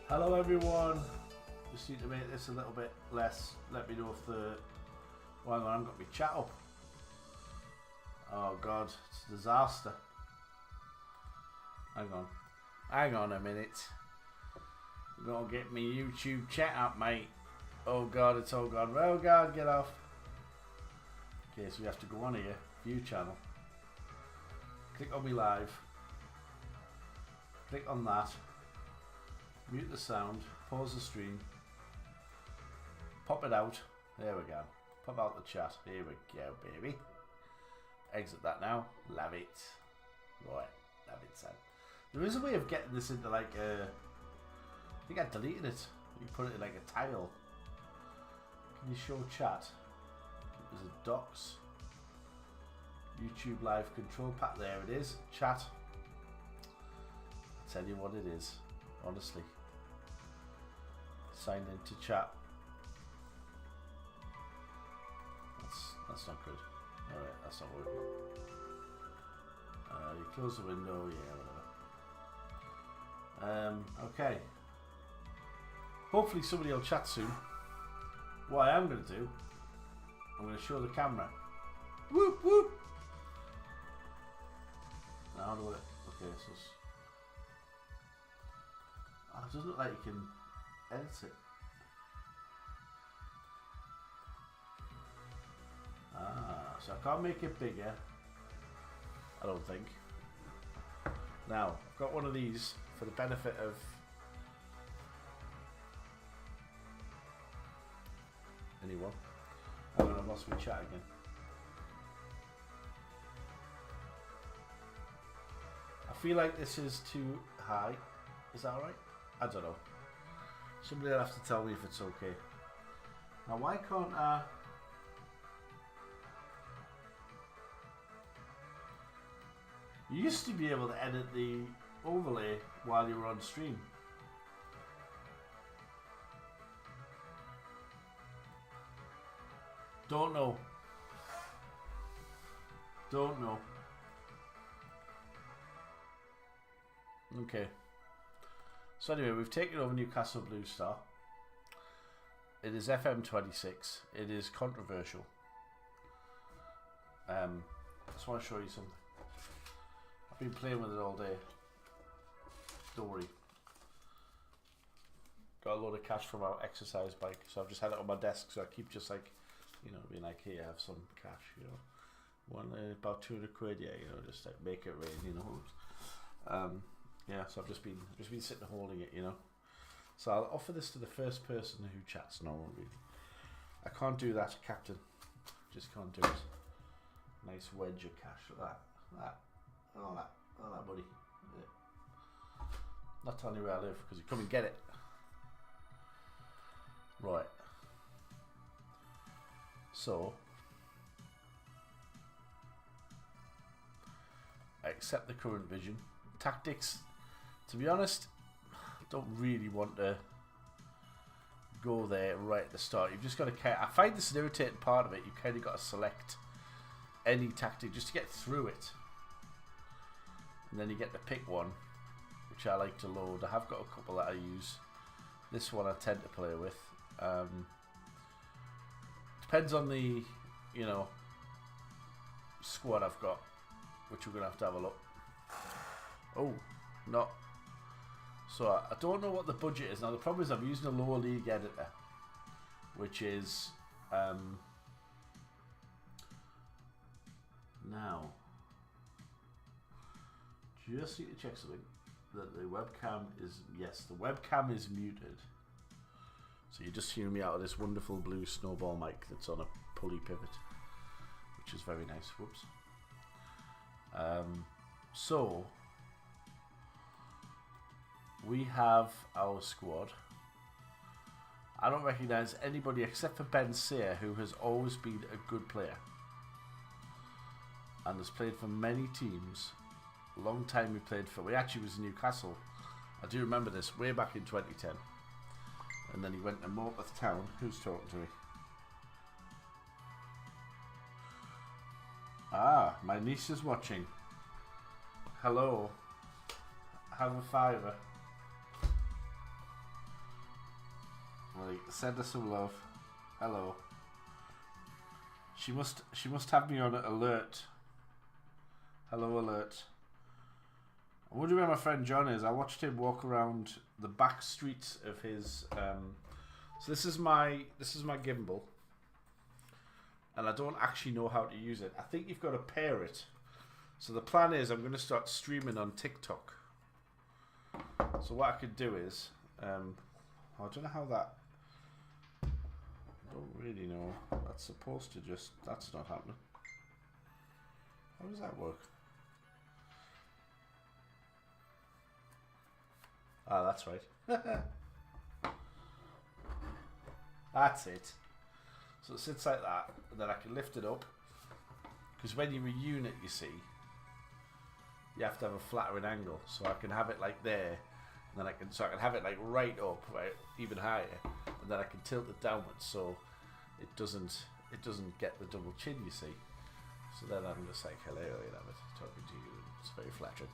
Hello everyone. Just need to make this a little bit less. Let me know if the... Well, I haven't got my chat up. Oh god, it's a disaster. Hang on a minute. I'm gonna get my YouTube chat up, mate. Oh god, it's all gone. Oh god, get off. Okay, so we have to go on here, view channel. Click on me live. Click on that. Mute the sound. Pause the stream. Pop it out. There we go. Pop out the chat. Here we go, baby. Exit that now. Love it. Right. Love it, son. There is a way of getting this into like a... I think I deleted it. You put it in like a tile. Can you show chat? There's a docs. YouTube live control pack. There it is. Chat. I'll tell you what it is. Honestly. Sign into chat. That's not good. Alright, that's not working. You close the window, yeah, whatever. Okay. Hopefully somebody will chat soon. What I am going to do, I'm going to show the camera. Whoop whoop! Now how do I... Okay, so... Oh, it doesn't look like you can edit it. So I can't make it bigger. I don't think. Now, I've got one of these for the benefit of... anyone. Hang on, I've lost my chat again. I feel like this is too high. Is that alright? I don't know. Somebody will have to tell me if it's okay. Now why can't I... You used to be able to edit the overlay while you were on stream. Don't know. Don't know. Okay. So anyway, we've taken over Newcastle Blue Star. It is FM26. It is controversial. Just want to show you something. I've been playing with it all day. Don't worry. Got a load of cash from our exercise bike, so I've just had it on my desk. So I keep just like, you know, being like, here, I have some cash. You know, one about 200 quid. Yeah, you know, just like make it rain. You know. Yeah, so I've just been sitting holding it, you know. So I'll offer this to the first person who chats. No, really. I can't do that, Captain. Just can't do it. Nice wedge of cash like that. All that, buddy. Yeah. Not telling you where I live because you come and get it. Right. So I accept the current vision. Tactics. To be honest, don't really want to go there right at the start. You've just got to... I find this an irritating part of it. You kind of got to select any tactic just to get through it. And then you get to pick one, which I like to load. I have got a couple that I use. This one I tend to play with. Depends on the, you know, squad I've got, which we're going to have a look. Oh, not... So I don't know what the budget is. Now the problem is I'm using a lower league editor, which is now just need to check something. That the webcam is, yes, the webcam is muted. So you just hear me out of this wonderful blue snowball mic that's on a pulley pivot, which is very nice. Whoops. So we have our squad. I don't recognise anybody except for Ben Sear, who has always been a good player and has played for many teams. A long time we played for. We actually was in Newcastle. I do remember this way back in 2010. And then he went to Morpeth Town. Who's talking to me? Ah, my niece is watching. Hello. Have a fiver. Like, send her some love. Hello. She must have me on alert. Hello, alert. I wonder where my friend John is. I watched him walk around the back streets of his. So this is my gimbal, and I don't actually know how to use it. I think you've got to pair it. So the plan is I'm going to start streaming on TikTok. So what I could do is, I don't know how that. I don't really know. That's supposed to just. That's not happening. How does that work? Ah, that's right. That's it. So it sits like that, and then I can lift it up. Because when you reunit, you see, you have to have a flattering angle. So I can have it like there, and then I can have it like right up, right, even higher, and then I can tilt it downwards so it doesn't get the double chin, you see. So then I'm just like, hello, you know, talking to you. It's very flattering.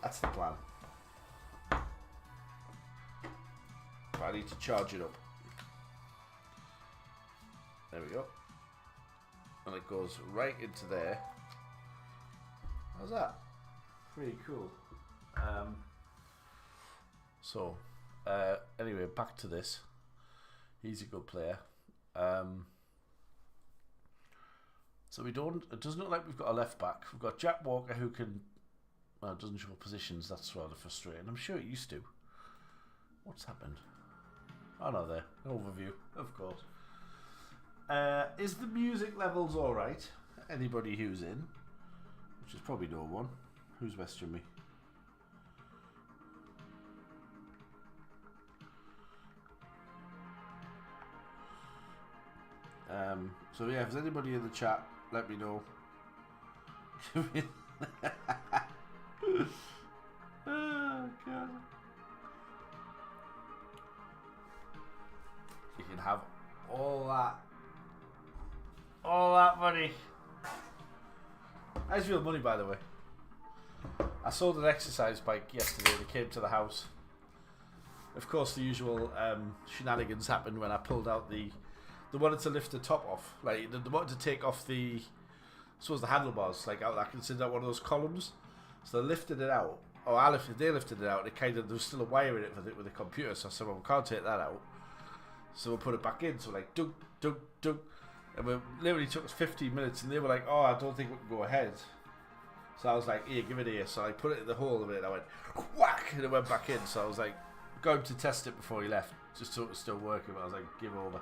That's the plan. But I need to charge it up. There we go. And it goes right into there. How's that? Pretty cool. Anyway, back to this. He's a good player. So it doesn't look like we've got a left back. We've got Jack Walker who can, well, it doesn't show positions. That's rather frustrating. I'm sure it used to. What's happened? Oh no, there. Overview, of course. Is the music levels alright? Anybody who's in? Which is probably no one. Who's messaging me? So yeah, if there's anybody in the chat, let me know. Oh god. You can have all that money. That's real money, by the way. I sold an exercise bike yesterday that came to the house. Of course, the usual shenanigans happened when I pulled out they wanted to lift the top off. Like, they wanted to take off the handlebars, like, out. I consider that one of those columns. So they lifted it out. Or they lifted it out. There was still a wire in it with the computer. So I said, well, we can't take that out. So we'll put it back in. So like, dunk, dunk, dunk. And it literally took us 15 minutes. And they were like, oh, I don't think we can go ahead. So I was like, here, give it here. So I put it in the hole of it. And I went, whack. And it went back in. So I was like, going to test it before he left. Just so it was still working. But I was like, give over.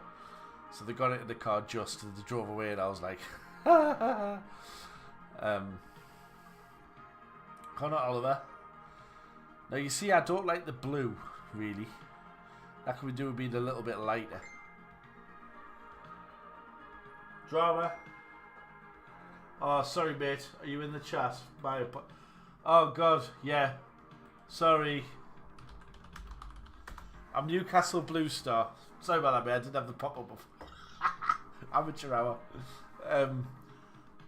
So they got it in the car just. And they drove away. And I was like, Connor Oliver. Now you see, I don't like the blue, really. That could do with being a little bit lighter. Drama. Oh, sorry, mate. Are you in the chat? Oh, God. Yeah. Sorry. I'm Newcastle Blue Star. Sorry about that, mate. I didn't have the pop-up before. Amateur hour.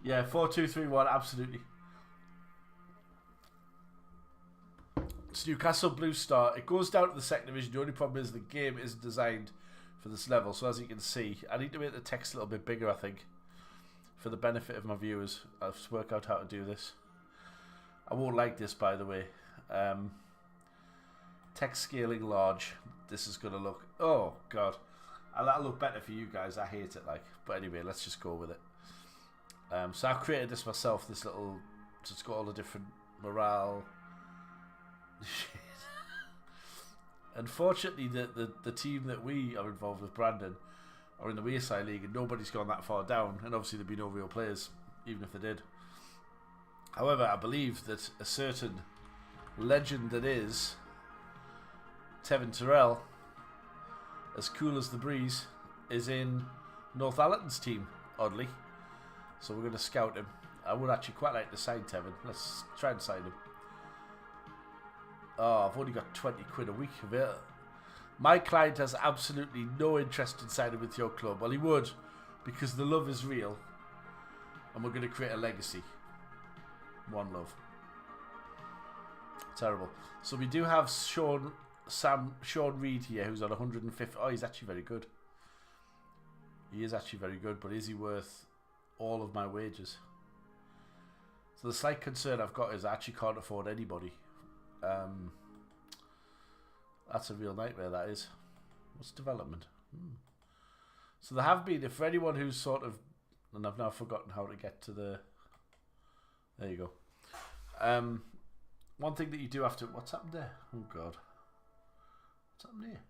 Yeah, 4-2-3-1. Absolutely. It's Newcastle Blue Star. It goes down to the second division. The only problem is the game isn't designed for this level. So as you can see, I need to make the text a little bit bigger, I think, for the benefit of my viewers. I'll just work out how to do this. I won't like this, by the way. Text scaling large. This is going to look... Oh, God. That'll look better for you guys. I hate it, like. But anyway, let's just go with it. So I've created this myself, this little... So it's got all the different morale... Shit. Unfortunately, the team that we are involved with, Brandon, are in the Wearside League, and nobody's gone that far down, and obviously there'd be no real players, even if they did. However, I believe that a certain legend that is Tevin Terrell, as cool as the breeze, is in Northallerton's team, oddly. So we're going to scout him. I would actually quite like to sign Tevin. Let's try and sign him. Oh, I've only got 20 quid a week of it. My client has absolutely no interest in signing with your club. Well, he would, because the love is real. And we're going to create a legacy. One love. Terrible. So we do have Sean Sean Reed here, who's on 150. Oh, he's actually very good. He is actually very good, but is he worth all of my wages? So the slight concern I've got is I actually can't afford anybody. That's a real nightmare, that is. What's development? So there have been, for anyone who's sort of, and I've now forgotten how to get to the, there you go. One thing that you do have to, what's happened there? Oh God. What's happened here?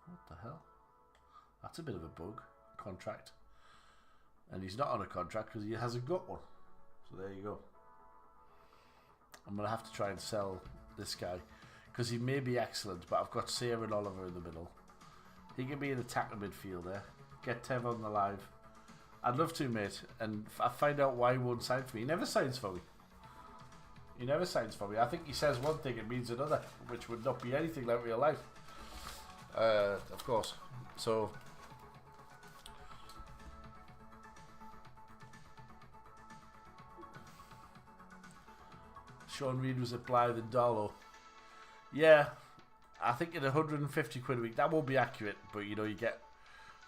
What the hell? That's a bit of a bug. Contract. And he's not on a contract because he hasn't got one. So there you go. I'm going to have to try and sell this guy because he may be excellent, but I've got Sarah and Oliver in the middle. He can be an attacking midfielder. Get Tev on the live. I'd love to, mate. And I find out why he won't sign for me. He never signs for me. He never signs for me. I think he says one thing and means another, which would not be anything like real life. Of course. So Sean Reed was at Blythe and Darlow. Yeah, I think at 150 quid a week, that won't be accurate, but you know, you get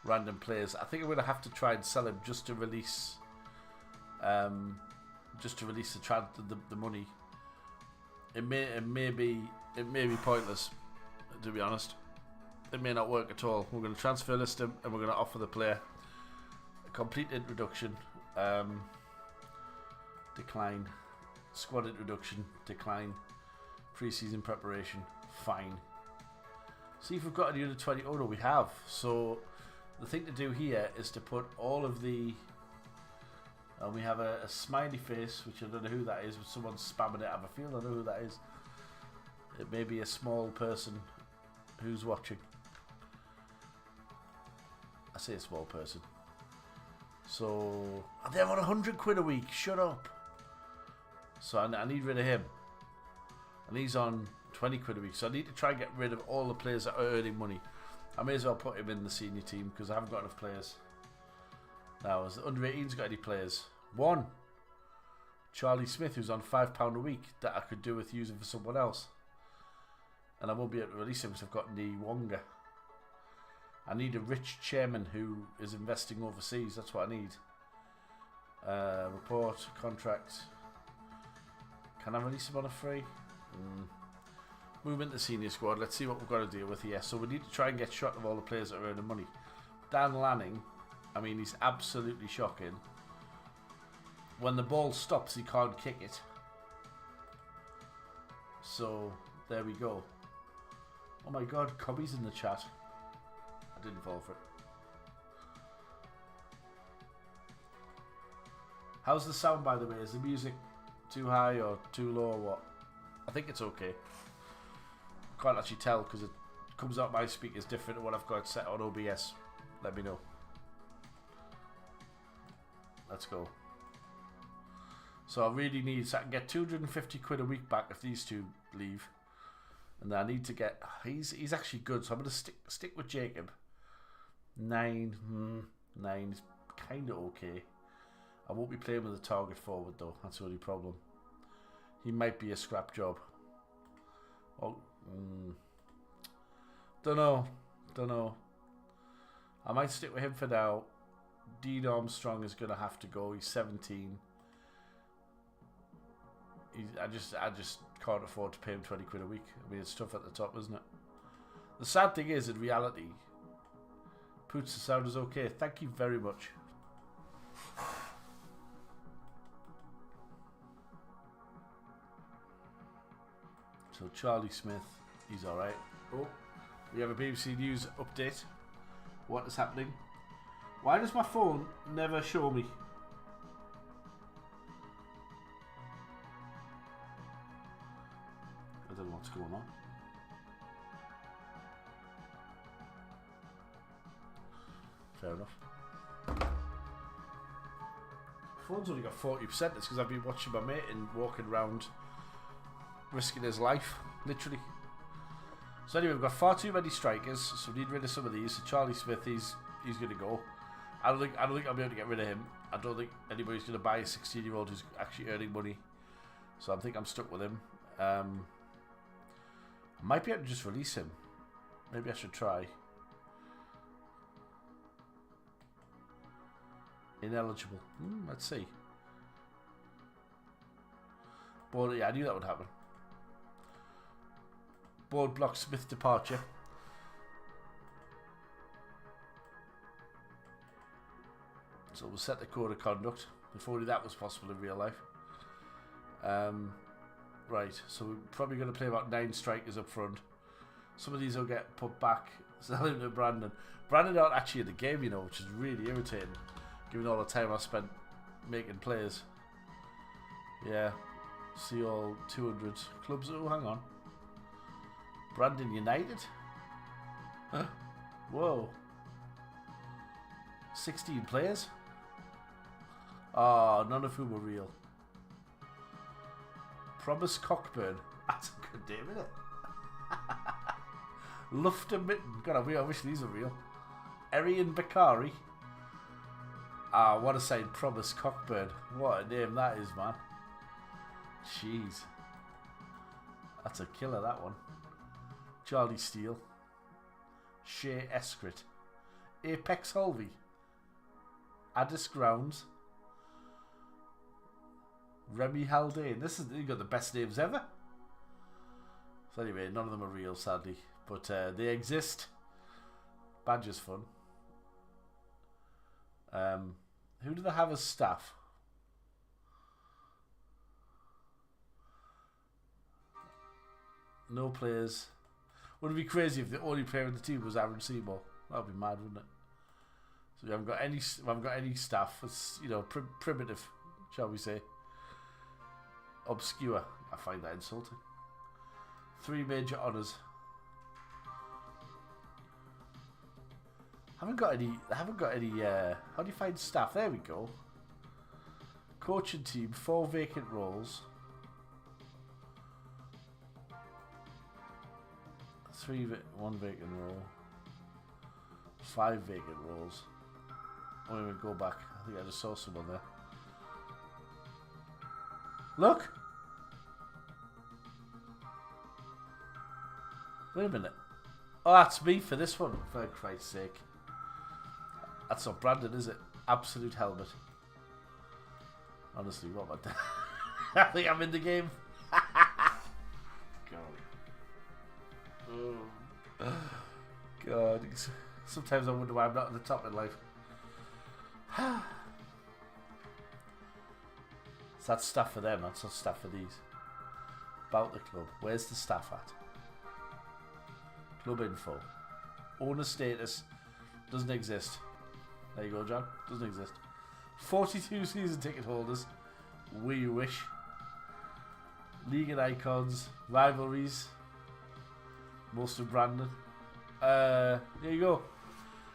random players. I think I'm going to have to try and sell him just to release the money. It may be pointless, to be honest. It may not work at all. We're going to transfer list him and we're going to offer the player a complete introduction, decline, squad introduction, decline, pre-season preparation, fine. See if we've got any under 20. Oh no, we have. So the thing to do here is to put all of the, and we have a smiley face, which I don't know who that is, but someone's spamming it. I have a feeling I know who that is. It may be a small person who's watching. I say a small person. So they're on 100 quid a week. Shut up. So I need rid of him. And he's on 20 quid a week. So I need to try and get rid of all the players that are earning money. I may as well put him in the senior team because I haven't got enough players. Now, has the under 18s got any players? One. Charlie Smith, who's on £5 a week that I could do with using for someone else. And I won't be able to release him because I've got Wonga. I need a rich chairman who is investing overseas. That's what I need. Report, contract. Can I release him on a free? Move into the senior squad. Let's see what we've got to deal with here. So we need to try and get shot of all the players that are earning money. Dan Lanning, I mean, he's absolutely shocking. When the ball stops, he can't kick it. So there we go. Oh my God, Cubby's in the chat. I didn't fall for it. How's the sound, by the way? Is the music too high or too low or what? I think it's okay. Can't actually tell because it comes out my speakers different to what I've got set on OBS. Let me know. Let's go. So I really need, so I can get 250 quid a week back if these two leave. And then I need to get, he's actually good, so I'm going to stick with Jacob. 9 is kind of okay. I won't be playing with a target forward though, that's the only problem. He might be a scrap job. Oh, don't know. I might stick with him for now. Dean Armstrong is going to have to go, he's 17. I just can't afford to pay him 20 quid a week. I mean, it's tough at the top, isn't it? The sad thing is, in reality, Poots, the sound is okay. Thank you very much. So Charlie Smith, he's all right. Oh, we have a BBC News update. What is happening? Why does my phone never show me? I don't know what's going on. Fair enough. Phone's only got 40%. It's because I've been watching my mate and walking around risking his life, literally. So anyway, we've got far too many strikers, so we need rid of some of these. So Charlie Smith, he's going to go. I don't think I'll be able to get rid of him. I don't think anybody's going to buy a 16-year-old who's actually earning money. So I think I'm stuck with him. I might be able to just release him. Maybe I should try. Ineligible. Let's see. Board, yeah, I knew that would happen. Board block Smith departure. So we'll set the code of conduct. If only that was possible in real life. Right, so we're probably going to play about 9 strikers up front. Some of these will get put back. Sell him to Brandon. Brandon aren't actually in the game, you know, which is really irritating, given all the time I spent making players. Yeah, see all 200 clubs. Oh, hang on. Brandon United? Huh? Whoa. 16 players? Oh, none of whom are real. Promise Cockburn. That's a good name, isn't it? Lufter Mitten. God, I wish these are real. Arian Bakari. Ah, what a sign. Promise Cockburn. What a name that is, man. Jeez. That's a killer, that one. Charlie Steele. Shea Eskrit. Apex Holvey. Addis Grounds. Remy Haldane. You got the best names ever. So anyway, none of them are real, sadly, but they exist. Badger's fun. Who do they have as staff? No players. Wouldn't it be crazy if the only player in the team was Aaron Seymour? That'd be mad, wouldn't it? So we haven't got any staff. It's, you know, primitive, shall we say? Obscure. I find that insulting. 3 major honours. I haven't got any. How do you find staff? There we go. Coaching team. 4 vacant roles. 1 vacant role. 5 vacant roles. I'm going to go back. I think I just saw someone there. Look! Wait a minute. Oh, that's me for this one, for Christ's sake. That's not Brandon, is it? Absolute helmet. Honestly, what about that? I think I'm in the game. God. Oh. God. Sometimes I wonder why I'm not at the top in life. So that's stuff for them, that's not stuff for these. About the club. Where's the staff at? Club info. Owner status doesn't exist. There you go, John. Doesn't exist. 42 season ticket holders. We wish. League and icons. Rivalries. Most of Brandon. There you go.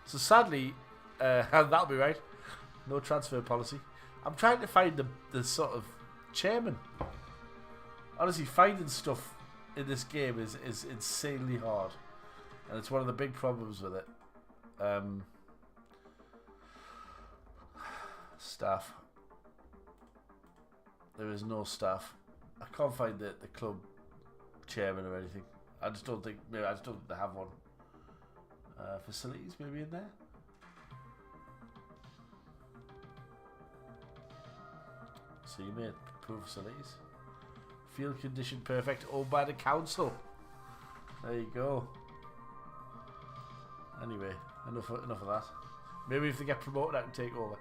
So sadly, that'll be right. No transfer policy. I'm trying to find the sort of chairman. Honestly, finding stuff in this game is insanely hard. And it's one of the big problems with it. Staff. There is no staff. I can't find the club chairman or anything. I just don't think they have one. Facilities maybe in there. See, mate. Poor facilities. Field condition perfect. Owned by the council. There you go. Anyway, enough of that. Maybe if they get promoted, I can take over.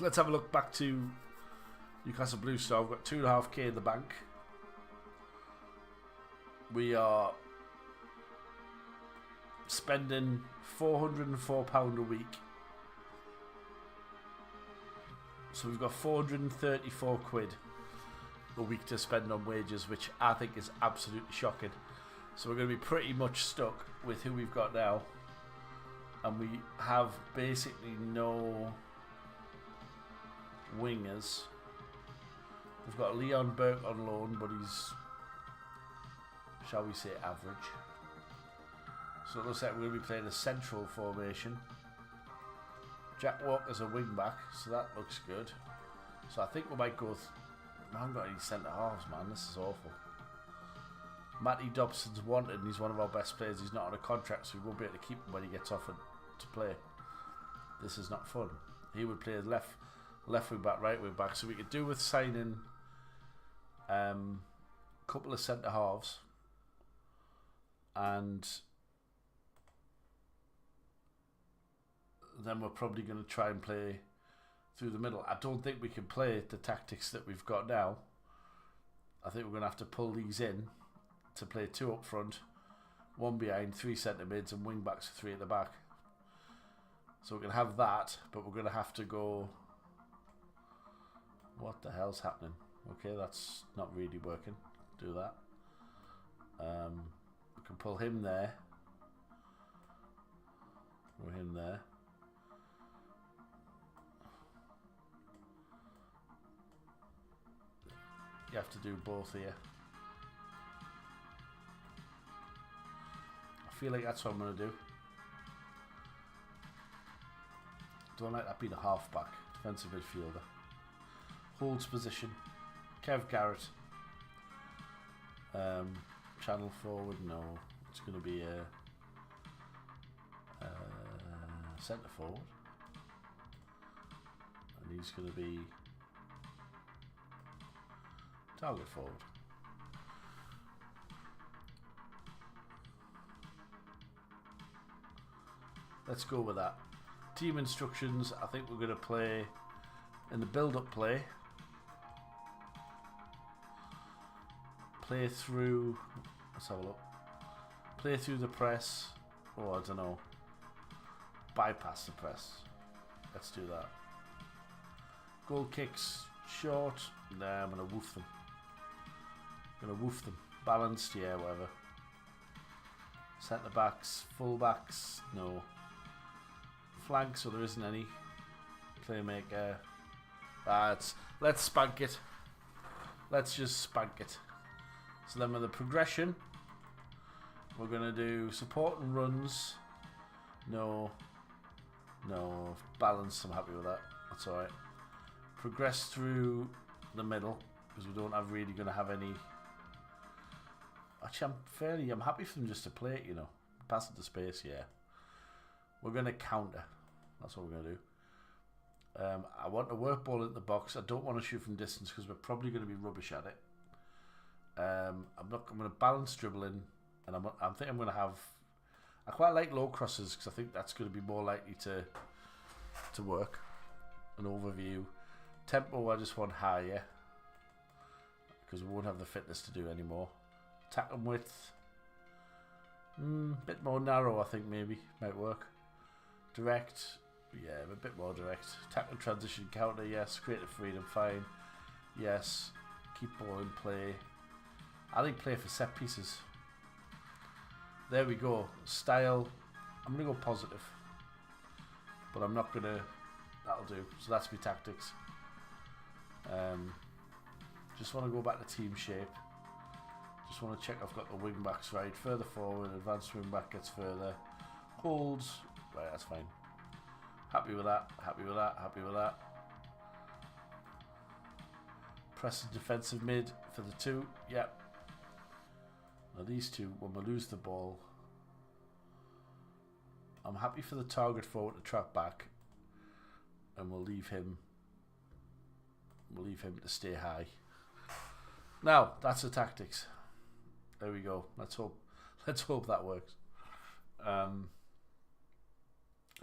Let's have a look back to Newcastle Blue Star. We've got 2.5k in the bank. We are spending £404 a week. So we've got 434 quid a week to spend on wages, which I think is absolutely shocking. So we're going to be pretty much stuck with who we've got now. And we have basically no wingers. We've got Leon Burke on loan, but he's, shall we say, average. So it looks like we're going to be playing a central formation. Jack Walker's a wing back, so that looks good. So I think we might go I haven't got any centre halves, man. This is awful. Matty Dobson's wanted and he's one of our best players. He's not on a contract, so we won't be able to keep him when he gets offered to play. This is not fun. He would play as left wing back, right wing back. So we could do with signing a couple of centre halves and then we're probably going to try and play through the middle. I don't think we can play the tactics that we've got now. I think we're going to have to pull these in to play 2 up front, 1 behind, 3 centre mids and wing backs, 3 at the back. So we're going to have that, but we're going to have to go... What the hell's happening? Okay, that's not really working. Do that. We can pull him there. Or him there. You have to do both here. I feel like that's what I'm going to do. Don't like that being a half-back. Defensive midfielder. Holds position. Kev Garrett. Channel forward. No. It's going to be a centre forward. And he's going to be target forward. Let's go with that. Team instructions, I think we're going to play in the build-up play. Play through, let's have a look. Play through the press, oh I don't know. Bypass the press. Let's do that. Goal kicks, short. Nah, I'm going to woof them. Balanced, yeah, whatever. Centre backs, full backs, no. Flanks, so there isn't any. Playmaker. Let's spank it. Let's just spank it. So then with the progression, we're going to do support and runs. No. Balance, I'm happy with that. That's alright. Progress through the middle, because we don't have really going to have any... Actually, I'm happy for them just to play it, you know. Pass it to space, yeah. We're going to counter. That's what we're going to do. I want a work ball in the box. I don't want to shoot from distance because we're probably going to be rubbish at it. I'm going to balance dribbling, and I think I'm going to have... I quite like low crosses because I think that's going to be more likely to work. An overview. Tempo, I just want higher because we won't have the fitness to do anymore. Tackle width. Bit more narrow, I think maybe. Might work. Direct. Yeah, a bit more direct. Tackle transition counter, yes. Creative freedom, fine. Yes. Keep ball in play. I think play for set pieces. There we go. Style. I'm going to go positive. But I'm not going to... That'll do. So that's my tactics. Just want to go back to team shape. Just want to check I've got the wing backs right. Further forward, advanced wing back gets further. Holds. Right, that's fine. Happy with that. Happy with that. Happy with that. Press the defensive mid for the 2. Yep. Now these two, when we lose the ball, I'm happy for the target forward to track back, and we'll leave him. We'll leave him to stay high. Now that's the tactics. There we go. Let's hope that works.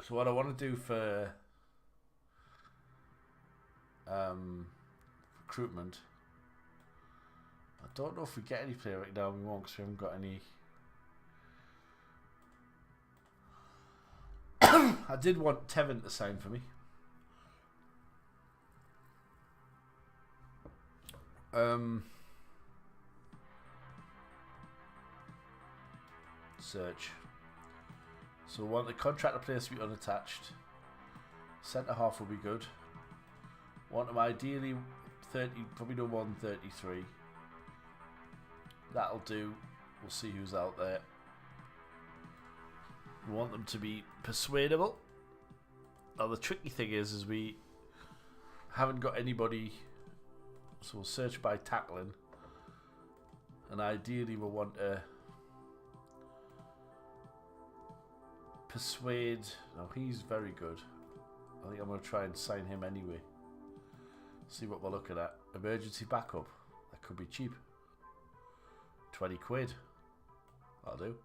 So what I want to do for recruitment, I don't know if we get any player right now. We won't because we haven't got any. I did want Tevin to sign for me. Search. So I want the contractor players to be unattached. Centre half will be good. Want them ideally 30, probably no more than 33. That'll do. We'll see who's out there. We want them to be persuadable. Now the tricky thing is we haven't got anybody So we'll search by tackling. And ideally we'll want to persuade. No, he's very good. I think I'm going to try and sign him anyway. See what we're looking at. Emergency backup. That could be cheap. 20 quid. That'll do.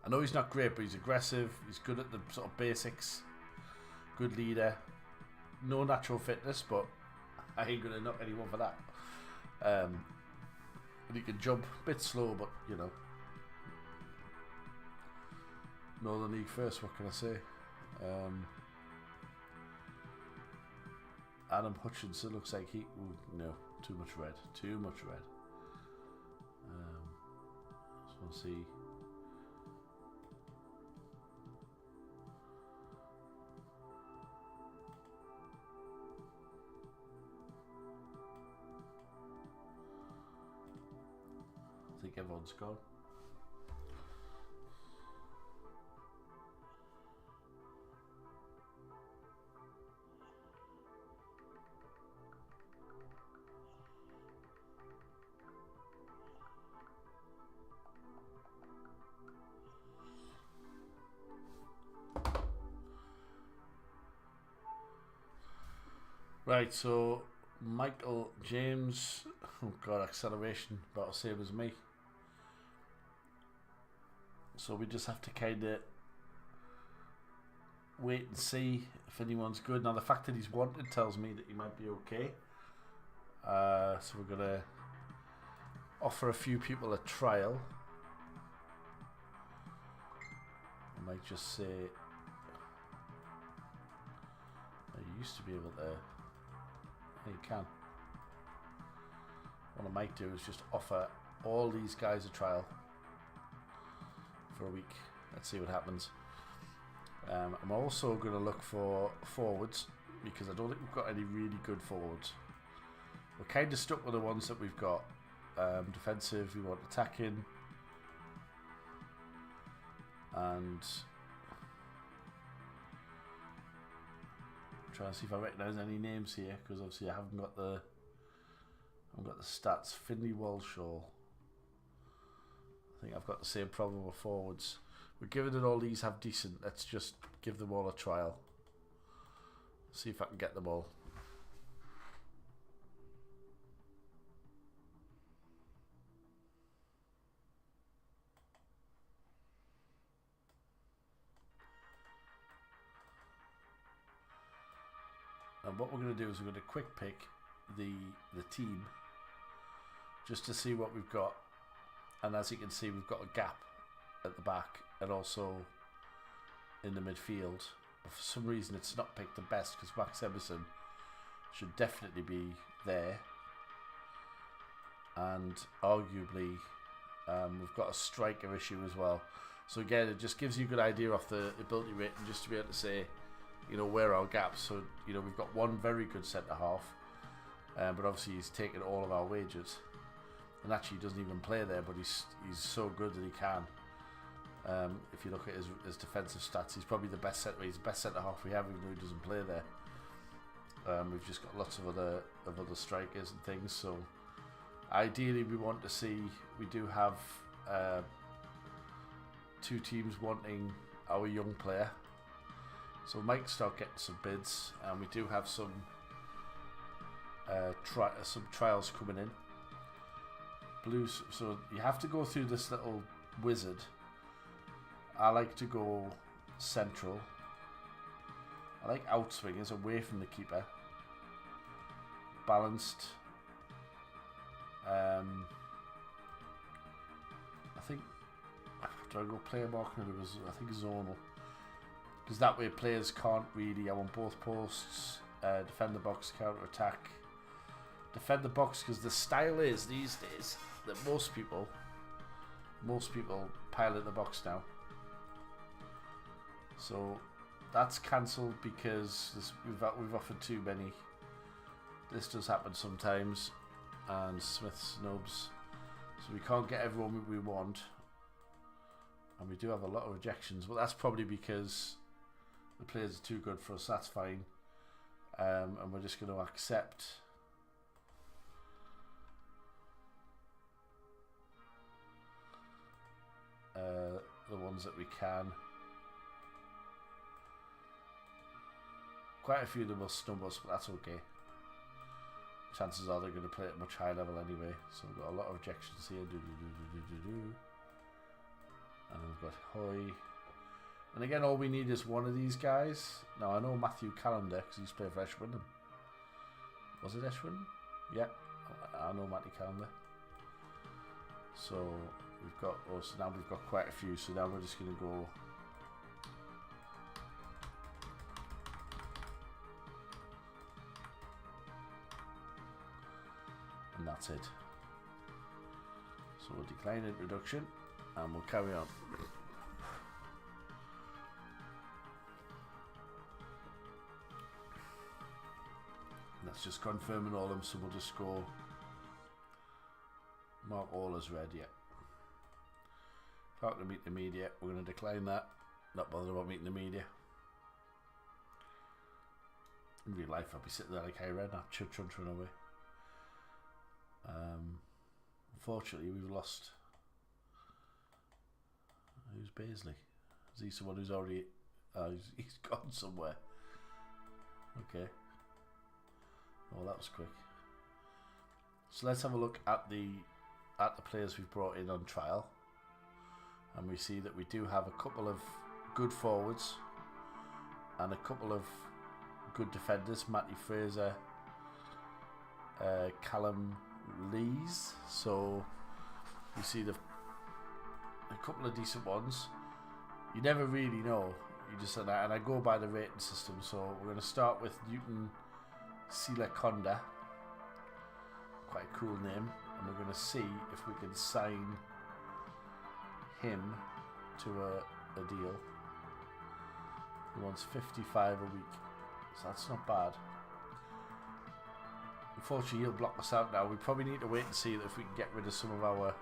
I know he's not great, but he's aggressive. He's good at the sort of basics. Good leader. No natural fitness, but I ain't going to knock anyone for that. And he can jump. A bit slow, but, you know. Northern League first, what can I say? Adam Hutchinson looks like he... Ooh, no, too much red. Too much red. Just want to see... I think everyone's gone. Right, so Michael James, oh god, acceleration, about the same as me. So we just have to kind of wait and see if anyone's good. Now the fact that he's wanted tells me that he might be okay. So we're going to offer a few people a trial. I might just say, you used to be able to, you can. What I might do is just offer all these guys a trial for a week. Let's see what happens. I'm also going to look for forwards because I don't think we've got any really good forwards. We're kind of stuck with the ones that we've got. Defensive, we want attacking, and trying to see if I recognise any names here because obviously I haven't got the stats. Finley Walshaw. I think I've got the same problem with forwards. We're giving it all these have decent. Let's just give them all a trial. See if I can get them all. And what we're going to do is we're going to quick pick the team just to see what we've got. And as you can see, we've got a gap at the back and also in the midfield. But for some reason, it's not picked the best because Max Emerson should definitely be there. And arguably, we've got a striker issue as well. So again, it just gives you a good idea of the ability rating just to be able to say, you know, where our gaps. So, you know, we've got one very good centre half, but obviously he's taken all of our wages, and actually he doesn't even play there, but he's so good that he can. If you look at his defensive stats, he's probably the best centre. He's the best centre half we have, even though he doesn't play there. We've just got lots of other strikers and things. So ideally, we want to see. We do have two teams wanting our young player. So we might start getting some bids, and we do have some trials coming in. Blues. So you have to go through this little wizard. I like to go central. I like outswingers away from the keeper. Balanced. I think. Do I go player marking? I think zonal. Because that way players can't really. I want both posts. Defend the box, counter attack. Defend the box, because the style is these days that most people pile in the box now. So that's cancelled because we've offered too many. This does happen sometimes, and Smith snubs, so we can't get everyone we want, and we do have a lot of rejections. But that's probably because the players are too good for us. That's fine. and we're just going to accept the ones that we can. Quite a few of them will snub us, but that's okay. Chances are they're going to play at a much higher level anyway. So we've got a lot of rejections here. And we've got Hoy. And again, all we need is one of these guys. Now, I know Matthew Callender, because he's played for Ashwin. Was it Ashwin? Yeah, I know Matty Callender. So we've got, oh, so now we've got quite a few. So now we're just going to go. And that's it. So we'll decline introduction and we'll carry on. That's just confirming all of them, so we'll just go mark all as read. Yeah. Talk to meet the media, we're going to decline that. Not bothered about meeting the media. In real life, I'd be sitting there like I read, not chuntering away. Unfortunately, we've lost. Who's Baisley? Is he someone who's already? He's gone somewhere. Okay. Oh, that was quick. So let's have a look at the players we've brought in on trial, and we see that we do have a couple of good forwards and a couple of good defenders. Matty Fraser, Callum Lees. So you see a couple of decent ones. You never really know. You just and I go by the rating system. So we're going to start with Newton Silakonda. Quite a cool name, and we're going to see if we can sign him to a deal. He wants 55 a week, so that's not bad. Unfortunately, he'll block us out now. We probably need to wait and see if we can get rid of some of our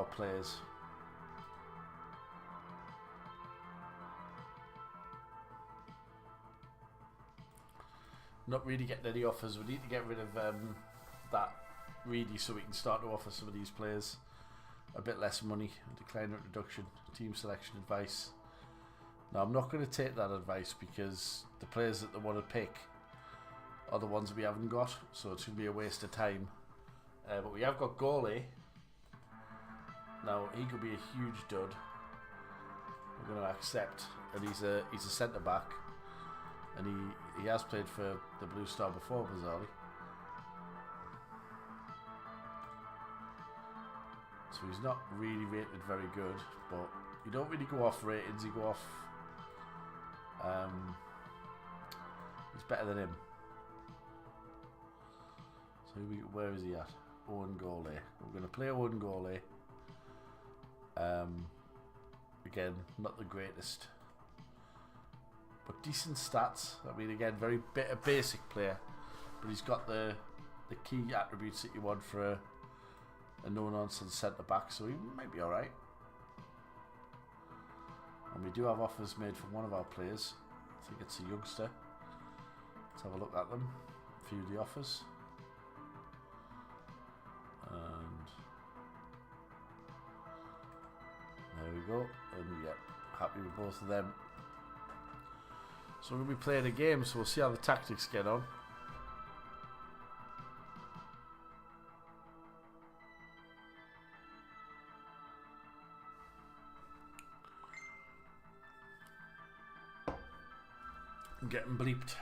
players. Not really getting any offers. We need to get rid of that really, so we can start to offer some of these players a bit less money. Decline introduction, team selection advice. Now, I'm not going to take that advice because the players that they want to pick are the ones we haven't got, so it's going to be a waste of time. But we have got Goalie. Now, he could be a huge dud. We're going to accept, and he's a centre back, and he has played for the Blue Star before, bizarrely. So he's not really rated very good, but you don't really go off ratings, you go off. He's better than him. So where is he at? Owen Goalie. We're going to play Owen Goalie. Again, not the greatest, but decent stats. I mean, again, a basic player, but he's got the key attributes that you want for a no-nonsense centre back, so he might be all right. And we do have offers made from one of our players. I think it's a youngster. Let's have a look at them. A few of the offers. And there we go. And yeah, happy with both of them. So we're going to be playing a game, so we'll see how the tactics get on. I'm getting bleeped.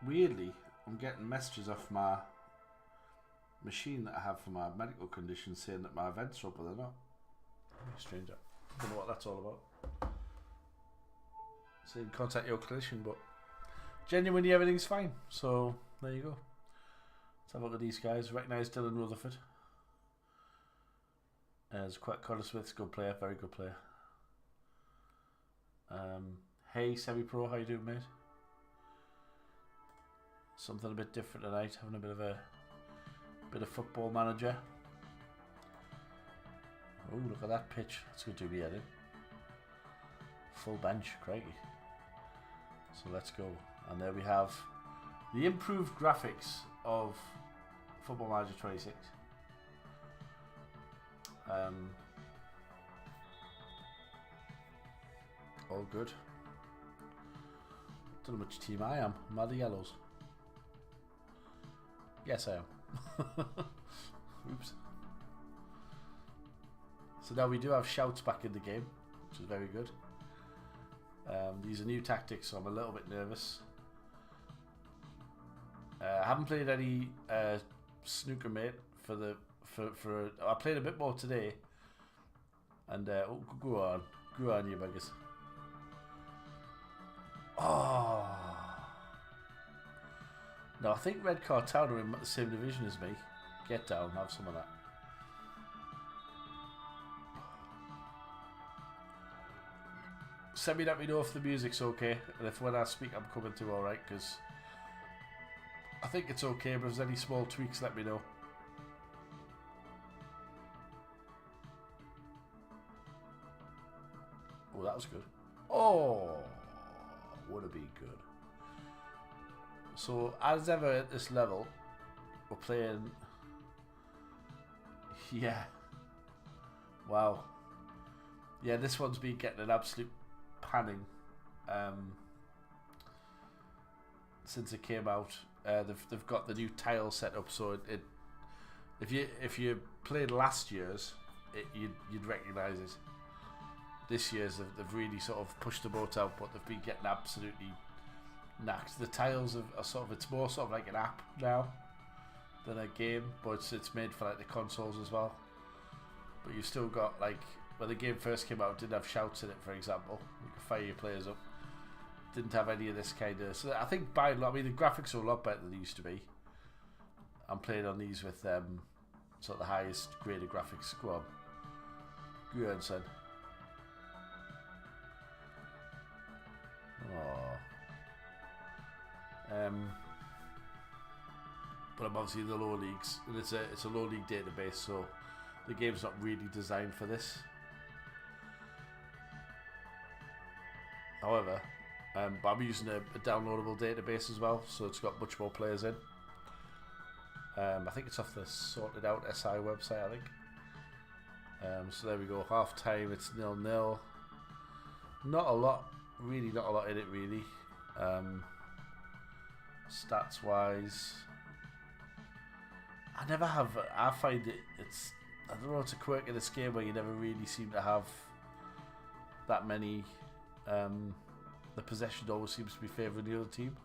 Weirdly, I'm getting messages off my machine that I have for my medical condition saying that my events are up, but they're not. Strange. I don't know what that's all about. Saying contact your clinician, but genuinely everything's fine. So there you go. Let's have a look at these guys. Recognise Dylan Rutherford. As Connor Smith's good player, very good player. Hey, semi-pro, how you doing, mate? Something a bit different tonight. Having a bit of Football Manager. Oh, look at that pitch. That's good to be heading. Full bench, crikey. So let's go. And there we have the improved graphics of Football Manager 26. All good. Don't know which team I am. Am I the Yellows? Yes, I am. Oops. So now we do have shouts back in the game, which is very good. These are new tactics, so I'm a little bit nervous. I haven't played any snooker, mate. I played a bit more today, and go on, you buggers. Oh no, I think Red Car Town are in the same division as me. Get down, have some of that. Send me let me know if the music's okay, and if when I speak I'm coming to alright, because I think it's okay, but if there's any small tweaks, let me know. Oh, that was good. Oh, would it be good? So, as ever at this level, we're playing... Yeah. Wow. Yeah, this one's been getting an absolute panning since it came out. They've got the new tile set up, so if you played last year's, you'd recognise it. This year's they've really sort of pushed the boat out, but they've been getting absolutely knacked. The tiles are sort of, it's more sort of like an app now than a game, but it's made for like the consoles as well. But you've still got, like, when the game first came out, it didn't have shouts in it, for example. You could fire your players up. Didn't have any of this kind of... So I think by and large, I mean, the graphics are a lot better than they used to be. I'm playing on these with sort of the highest grade of graphics. Go on. Go on, son. But I'm obviously in the lower leagues, and it's a low league database, so the game's not really designed for this. However, but I'm using a downloadable database as well, so it's got much more players in. I think it's off the Sorted Out SI website, I think. So there we go. Half time, it's 0-0. Not a lot, really, not a lot in it, really. Stats wise, I find it's, I don't know, it's a quirk in this game where you never really seem to have that many. The possession always seems to be favouring the other team.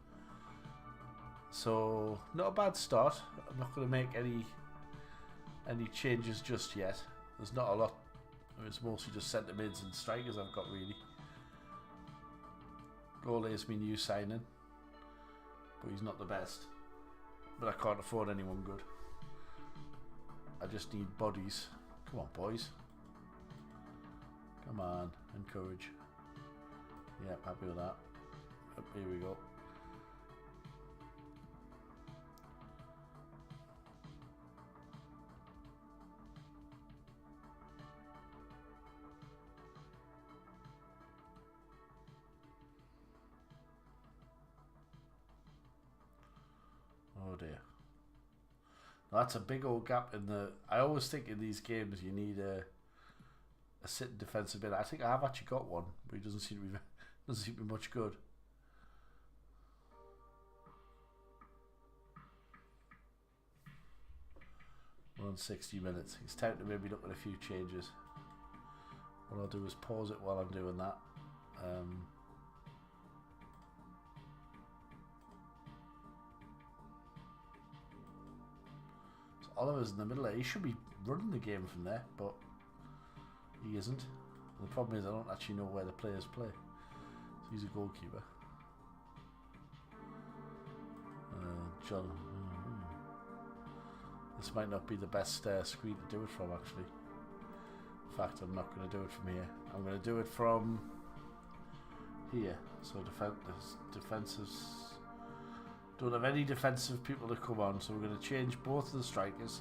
So not a bad start. I'm not going to make any changes just yet. There's not a lot. It's mostly just centre mids and strikers I've got, really. Goalie is my new signing, but he's not the best. But I can't afford anyone good. I just need bodies. Come on, boys. Come on, encourage. Yep, happy with that. Yep, here we go. Oh dear. Now that's a big old gap in the... I always think in these games you need a sitting defensive mid. I think I have actually got one, but he doesn't seem to be much good. We're on 60 minutes. It's time to maybe look at a few changes. What I'll do is pause it while I'm doing that. So Oliver's in the middle there. He should be running the game from there, but he isn't. And the problem is I don't actually know where the players play. So he's a goalkeeper. John. This might not be the best screen to do it from, actually. In fact, I'm not going to do it from here. I'm going to do it from here. So defensives don't have any defensive people to come on. So we're going to change both of the strikers.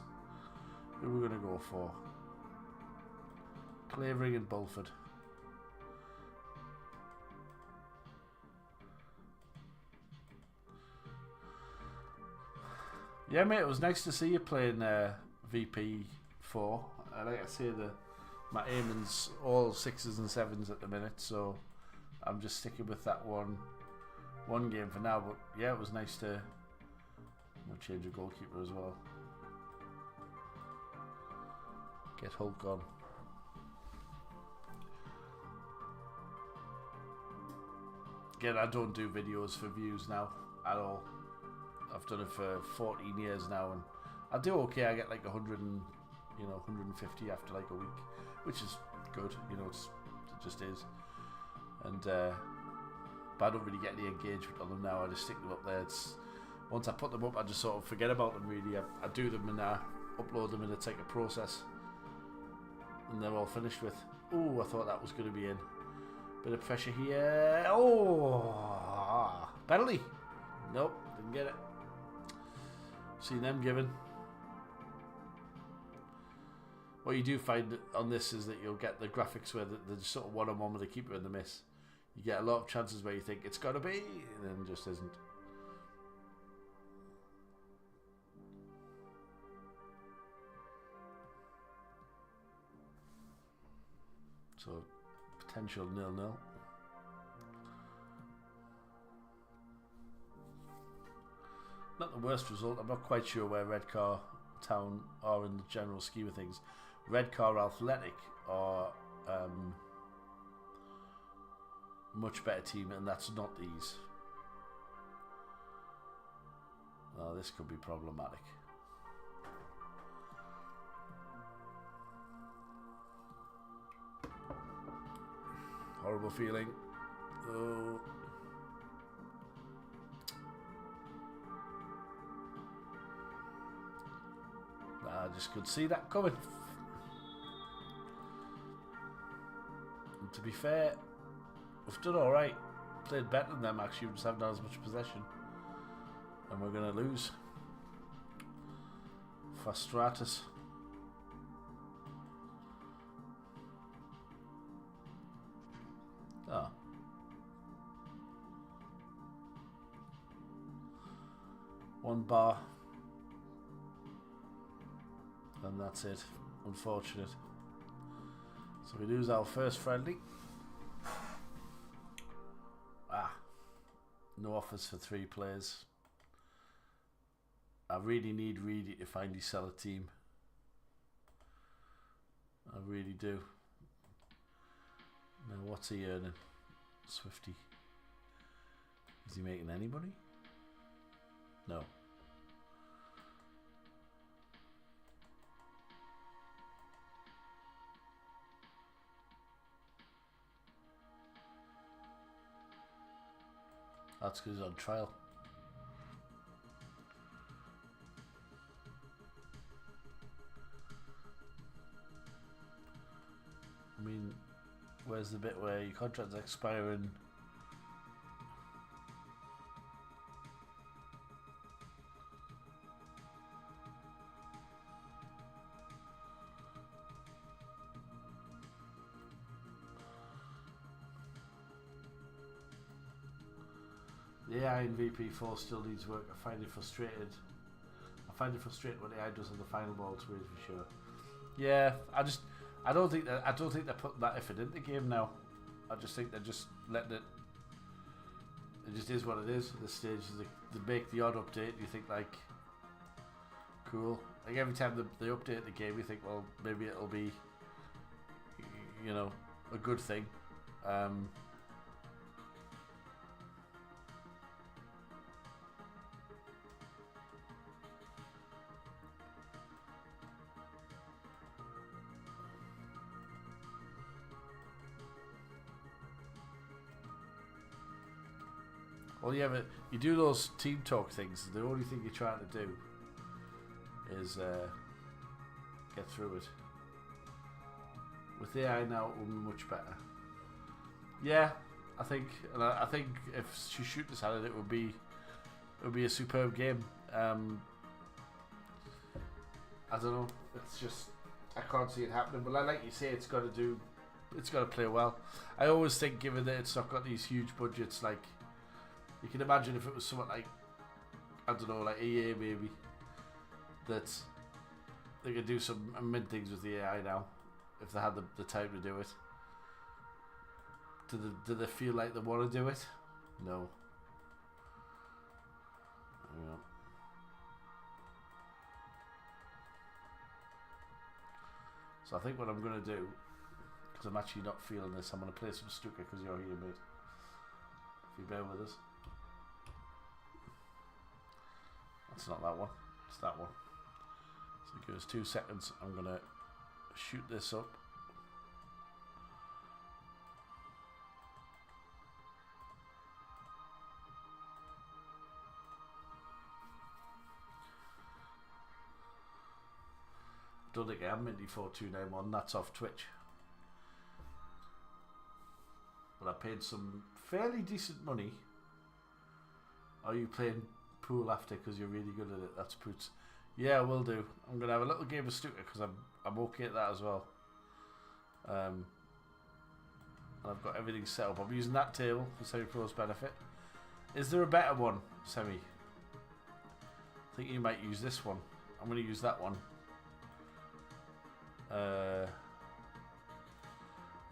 Who we're going to go for? Clavering and Bulford. Yeah, mate, it was nice to see you playing VP4. Like I say, my aiming's all 6s and 7s at the minute, so I'm just sticking with that one game for now. But yeah, it was nice to change a goalkeeper as well. Get Hulk on. Again, I don't do videos for views now at all. I've done it for 14 years now, and I do okay. I get like 100 and 150 after like a week, which is good. You know, it just is. And but I don't really get any engagement on them now. I just stick them up there. Once I put them up, I just sort of forget about them. Really, I do them and I upload them, and it's like a process, and they're all finished with. Oh, I thought that was going to be in. Bit of pressure here. Oh, penalty. Nope, didn't get it. Seen them given. What you do find on this is that you'll get the graphics where they're just sort of one-on-one with the keeper in the miss. You get a lot of chances where you think it's got to be, and then just isn't. So, potential 0-0. Not the worst result. I'm not quite sure where Redcar Town are in the general scheme of things. Redcar Athletic are much better team, and that's not these. Oh, this could be problematic. Horrible feeling. Oh. I just could see that coming. And to be fair, we've done alright. Played better than them actually, we just haven't had as much possession. And we're going to lose. Fastratus. Oh. One bar. And that's it. Unfortunate. So we lose our first friendly. No offers for 3 players. I really need Reedy to finally sell a team. I really do. Now what's he earning? Swifty. Is he making anybody? No. That's because he's on trial. I mean, where's the bit where your contract's expiring? The AI in VP4 still needs work. I find it frustrated. I find it frustrating what AI does on the final ball to it for sure. Yeah, I don't think they're putting that effort into the game now. I just think they're just letting it. It just is what it is at this stage. They make the odd update. You think like, cool. Like every time they update the game, you think, well, maybe it'll be, you know, a good thing. Well, yeah, but you do those team talk things. The only thing you're trying to do is get through it. With AI now, it will be much better. Yeah, I think, and I think if she shoot this at it, it would be a superb game. I don't know. It's just I can't see it happening. But like you say, it's got to play well. I always think, given that it's not got these huge budgets, like you can imagine if it was something like, I don't know, like EA maybe, that they could do some mid things with the AI now if they had the time to do it. Do they feel like they want to do it? No. Yeah. So I think what I'm going to do, because I'm actually not feeling this, I'm going to play some snooker because you're here, mate. If you bear with us. That's not that one. It's that one. So give us 2 seconds. I'm going to shoot this up. Don't think I am Minty 4291. That's off Twitch. But I paid some fairly decent money. Are you playing pool after because you're really good at it? That's Poots. Yeah, I will do. I'm gonna have a little game of snooker because I'm okay at that as well. And I've got everything set up. I'm using that table for semi-pro's benefit. Is there a better one, Semi? I think you might use this one. I'm gonna use that one.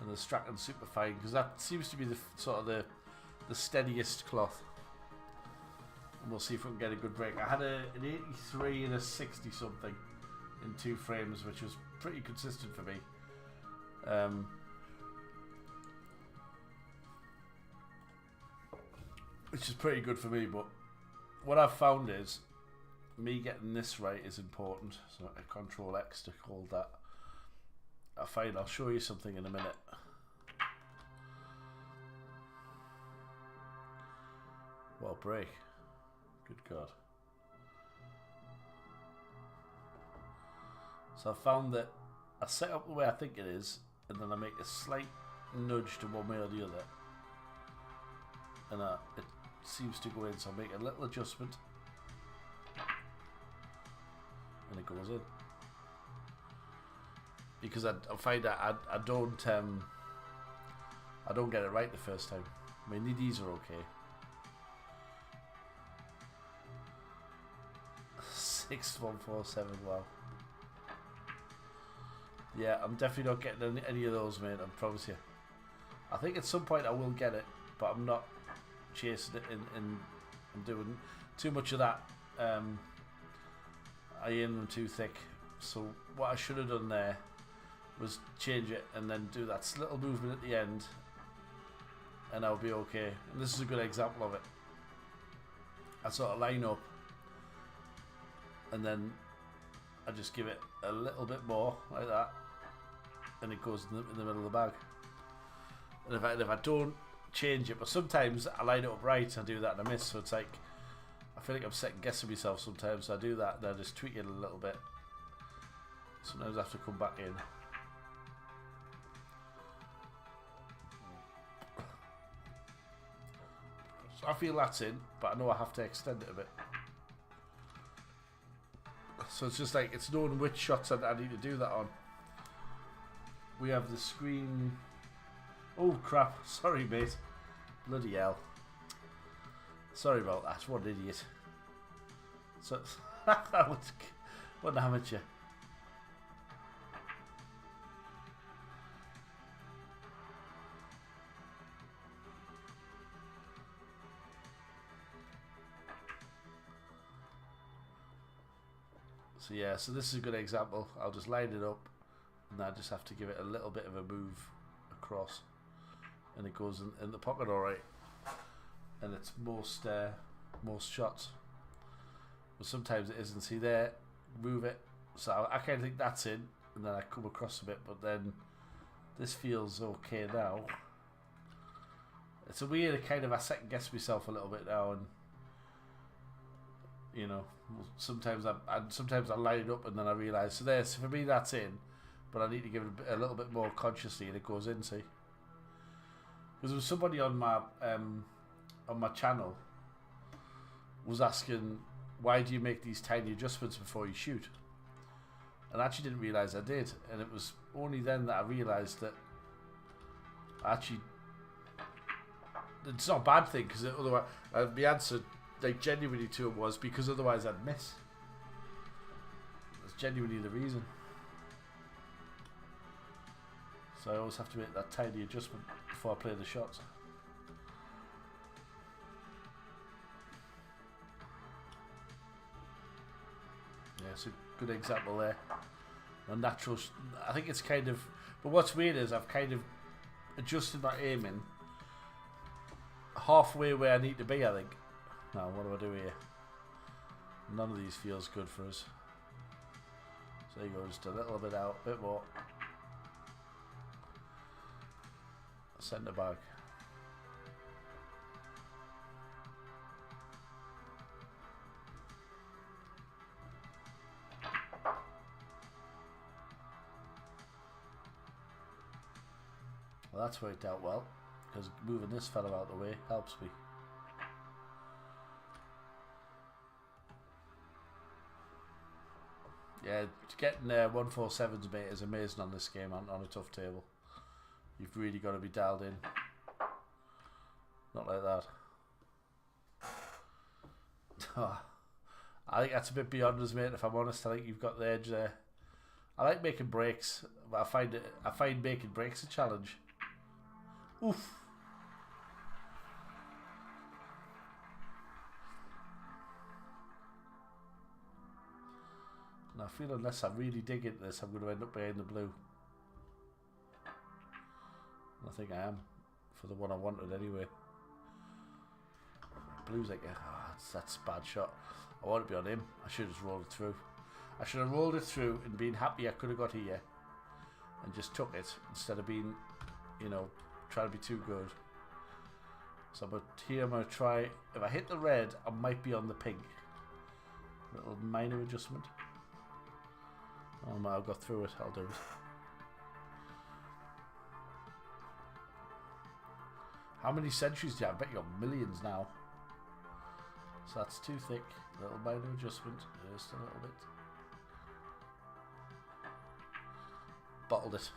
And the Stratton Superfine, because that seems to be the sort of the steadiest cloth. And we'll see if we can get a good break. I had an 83 and a 60 something in 2 frames, which was pretty consistent for me. Which is pretty good for me, but what I've found is me getting this right is important. So I Control X to hold that. I find I'll show you something in a minute. Well, break. Good God. So I found that I set up the way I think it is, and then I make a slight nudge to one way or the other, and it seems to go in. So I make a little adjustment, and it goes in. Because I find that I don't get it right the first time. I mean, these are okay. 6147, wow. Yeah, I'm definitely not getting any of those, mate. I promise you. I think at some point I will get it, but I'm not chasing it and doing too much of that. I aim them too thick. So what I should have done there was change it and then do that little movement at the end, and I'll be okay. And this is a good example of it. I sort of line up, and then I just give it a little bit more like that, and it goes in the middle of the bag. And if I don't change it, but sometimes I line it up right and I do that and I miss, so it's like I feel like I'm second guessing myself sometimes. So I do that and I just tweak it a little bit. Sometimes I have to come back in. So I feel that's in, but I know I have to extend it a bit. So it's just like, it's knowing which shots I need to do that on. We have the screen. Oh crap, sorry mate. Bloody hell. Sorry about that, what an idiot. So, what an amateur. So yeah, so this is a good example. I'll just line it up, and I just have to give it a little bit of a move across, and it goes in the pocket all right. And it's most shots, but sometimes it isn't. See there, move it. So I kind of think that's in, and then I come across a bit, but then this feels okay now. It's a weird kind of, I second guess myself a little bit now, and you know, sometimes I line it up and then I realise, so for me that's in, but I need to give it a little bit more consciously, and it goes in. See, because there was somebody on my channel was asking, why do you make these tiny adjustments before you shoot? And I actually didn't realise I did, and it was only then that I realised that actually it's not a bad thing, because otherwise the answer, like, genuinely to it was because otherwise I'd miss. That's genuinely the reason. So I always have to make that tiny adjustment before I play the shots. Yeah, it's a good example there. A natural, I think it's kind of, but what's weird is I've kind of adjusted my aiming halfway where I need to be, I think. Now, what do I do here? None of these feels good for us. So there you go, just a little bit out, a bit more. Centre back. Well, that's worked out well, because moving this fellow out of the way helps me. Yeah, getting 147s, mate, is amazing on this game, on a tough table. You've really got to be dialed in. Not like that. I think that's a bit beyond us, mate, if I'm honest. I think you've got the edge there. I like making breaks, but I find making breaks a challenge. Oof. And I feel unless I really dig into this, I'm going to end up behind the blue. I think I am, for the one I wanted anyway. Blue's like, that's a bad shot. I want to be on him. I should have just rolled it through. I should have rolled it through and been happy I could have got here and just took it instead of being, you know, trying to be too good. So but here I'm going to try, if I hit the red, I might be on the pink. Little minor adjustment. Oh no, I've got through it, I'll do it. How many centuries do you have? I bet you got millions now. So that's too thick. Little minor adjustment. Just a little bit. Bottled it.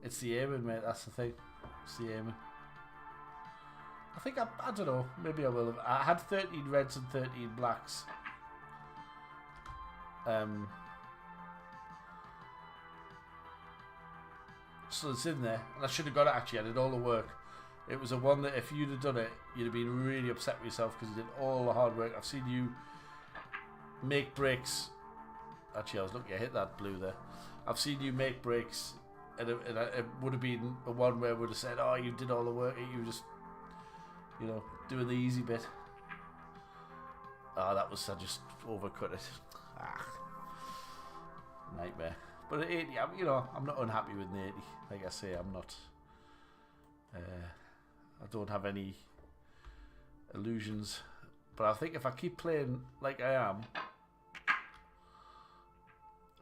It's the aiming, mate. That's the thing. It's the aiming. I think I don't know. Maybe I will have. I had 13 reds and 13 blacks. So it's in there, and I should have got it actually. I did all the work. It was a one that if you'd have done it, you'd have been really upset with yourself because you did all the hard work. I've seen you make breaks. Actually, I was lucky I hit that blue there. I've seen you make breaks, and it would have been a one where I would have said, "Oh, you did all the work. You were just, you know, doing the easy bit." Oh, that was, I just overcut it. Nightmare. But at 80, you know, I'm not unhappy with the 80. Like I say, I'm not. I don't have any illusions. But I think if I keep playing like I am,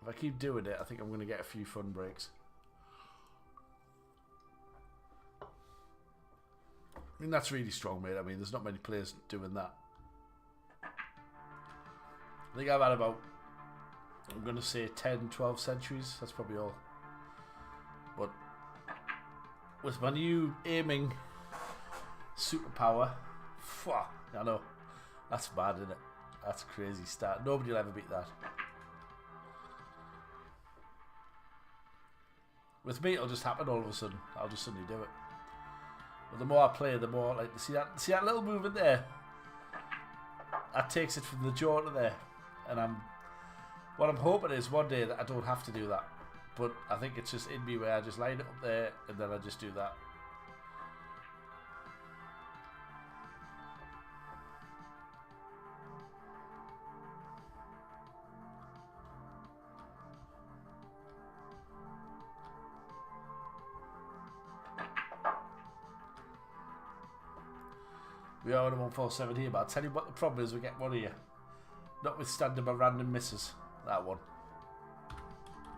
if I keep doing it, I think I'm going to get a few fun breaks. I mean, that's really strong, mate. I mean, there's not many players doing that. I think I've had about, I'm going to say 10, 12 centuries. That's probably all. But with my new aiming superpower, I know, that's bad, isn't it? That's a crazy start. Nobody will ever beat that. With me, it'll just happen all of a sudden. I'll just suddenly do it. But the more I play, the more, like, see that little movement there? That takes it from the jaw to there. And what I'm hoping is one day that I don't have to do that. But I think it's just in me where I just line it up there and then I just do that. We are on a 147 here, but I'll tell you what the problem is, we get one here. Notwithstanding my random misses. That one.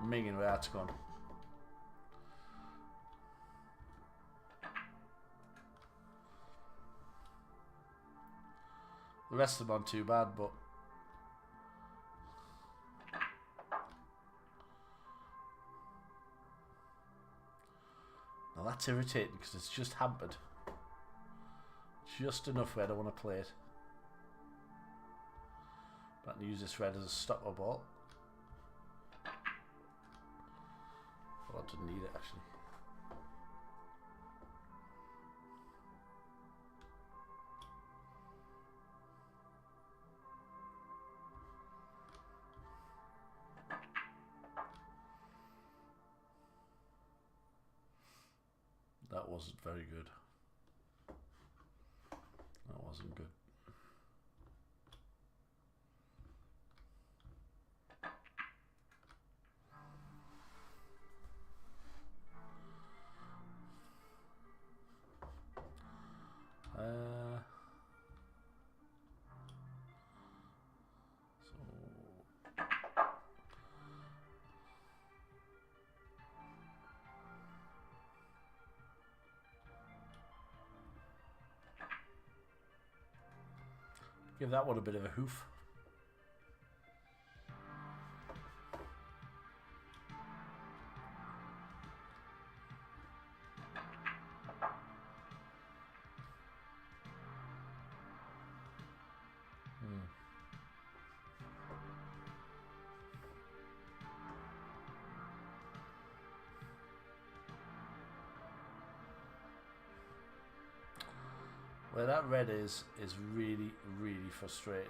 Minging where that's gone. The rest of them aren't too bad, but now that's irritating because it's just hampered. Just enough where I don't want to play it. But I can use this red as a stopper ball. Well, I didn't need it actually. That wasn't very good. That wasn't good. Give that one a bit of a hoof. Where that red is really, really frustrating.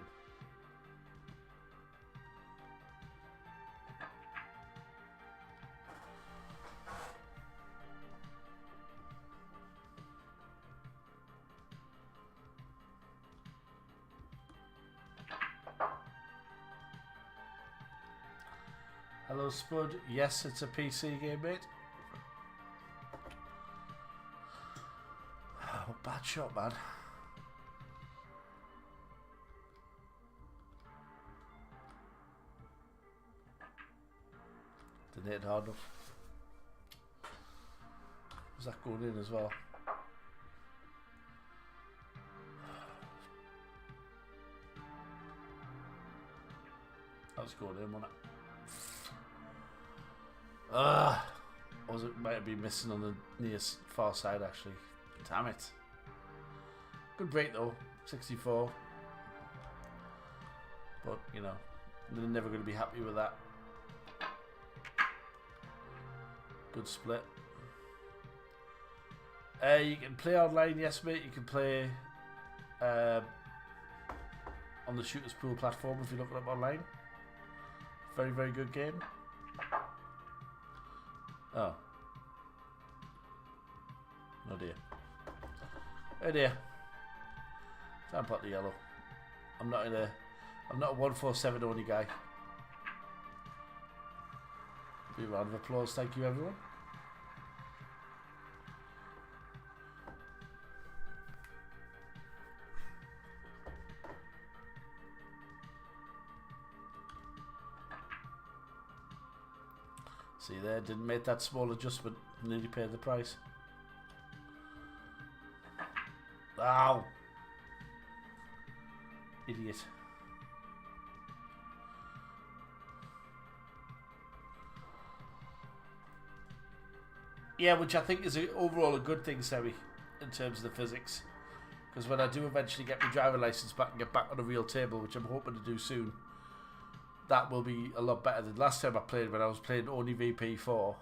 Hello Spud, yes it's a PC game, mate. Oh, bad shot, man. Didn't hit it hard enough. Was that going in as well? That was going in, wasn't it? Was it might have been missing on the near far side actually. Damn it. Good break though, 64. But you know, they're never going to be happy with that. Good split. You can play online, yes mate. You can play on the Shooters Pool platform if you look it up online. Very, very good game. Oh. Oh dear. Oh dear. Can't pot the yellow. I'm not a 147 only guy. Be a round of applause, thank you everyone. See there, didn't make that small adjustment, nearly paid the price. Ow! Idiot. Yeah, which I think is overall a good thing, Semi, in terms of the physics. Because when I do eventually get my driving license back and get back on a real table, which I'm hoping to do soon, that will be a lot better than last time I played. When I was playing only VP4,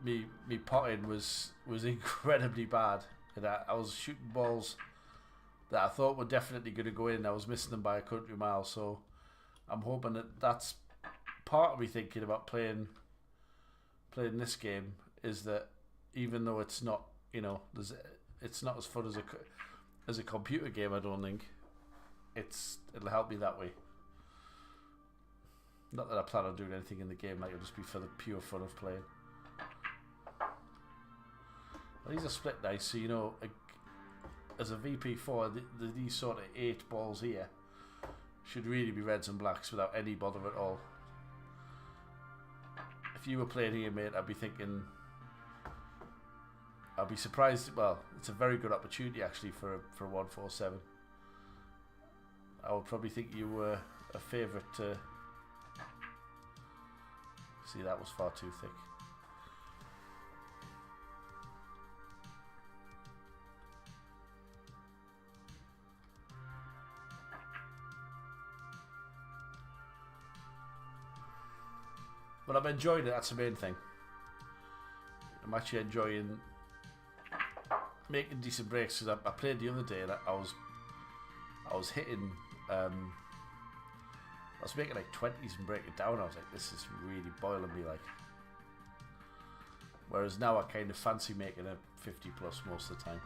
me potting was incredibly bad. And I was shooting balls that I thought were definitely going to go in. I was missing them by a country mile. So I'm hoping that that's part of me thinking about playing this game, is that even though it's not, you know, it's not as fun as a computer game, I don't think it'll help me that way. Not that I plan on doing anything in the game, like it'll just be for the pure fun of playing. Well, these are split dice, so you know as a VP4, these sort of 8 balls here should really be reds and blacks without any bother at all. If you were playing here, mate, I'd be thinking, I'd be surprised. Well, it's a very good opportunity actually for a 147. I would probably think you were a favourite to. See, that was far too thick. But I'm enjoying it, that's the main thing. I'm actually enjoying making decent breaks, because I played the other day and I was hitting, I was making like 20s and breaking down. I was like, this is really boiling me, like. Whereas now I kind of fancy making a 50 plus most of the time.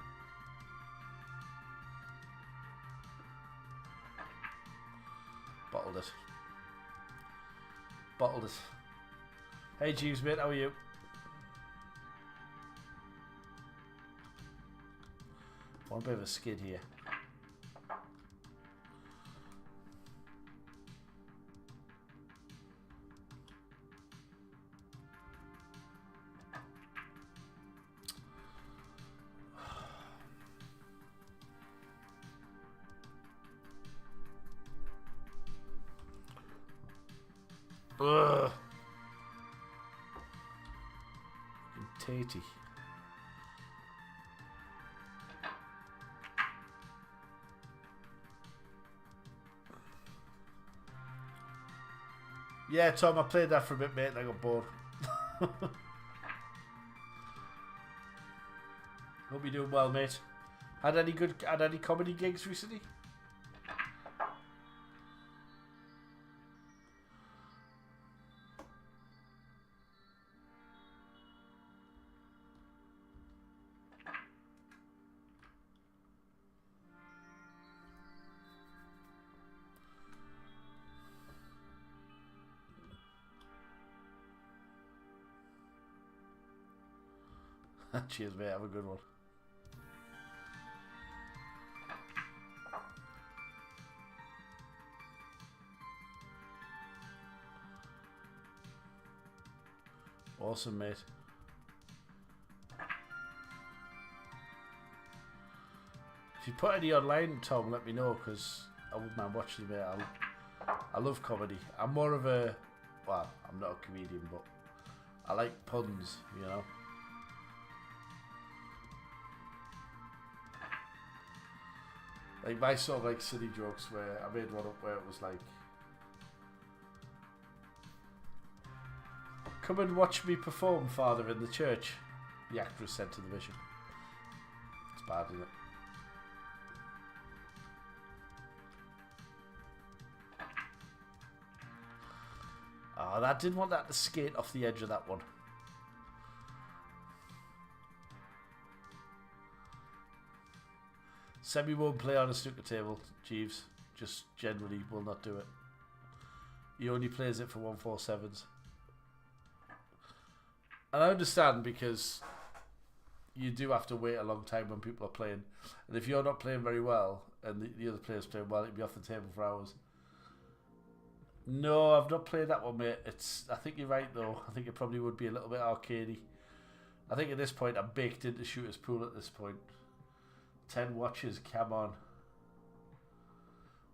Bottled it. Bottled it. Hey Jeeves, mate, how are you? One bit of a skid here. Ugh. Tatey. Yeah, Tom, I played that for a bit, mate, and I got bored. Hope you're doing well, mate. Had any comedy gigs recently? Cheers, mate. Have a good one. Awesome, mate. If you put any online, Tom, let me know, because I wouldn't mind watching it, mate. I love comedy. I'm more of a... Well, I'm not a comedian, but I like puns, you know. Like my sort of like silly jokes where I made one up where it was like, come and watch me perform, Father, in the church. The actress said to the bishop. It's bad, isn't it? Oh, I didn't want that to skate off the edge of that one. Semi won't play on a snooker table, Jeeves. Just generally will not do it. He only plays it for 147s. And I understand, because you do have to wait a long time when people are playing. And if you're not playing very well and the other player's playing well, it'd be off the table for hours. No, I've not played that one, mate. I think you're right, though. I think it probably would be a little bit arcadey. I think at this point I'm baked into shooter's pool at this point. 10 watches, come on.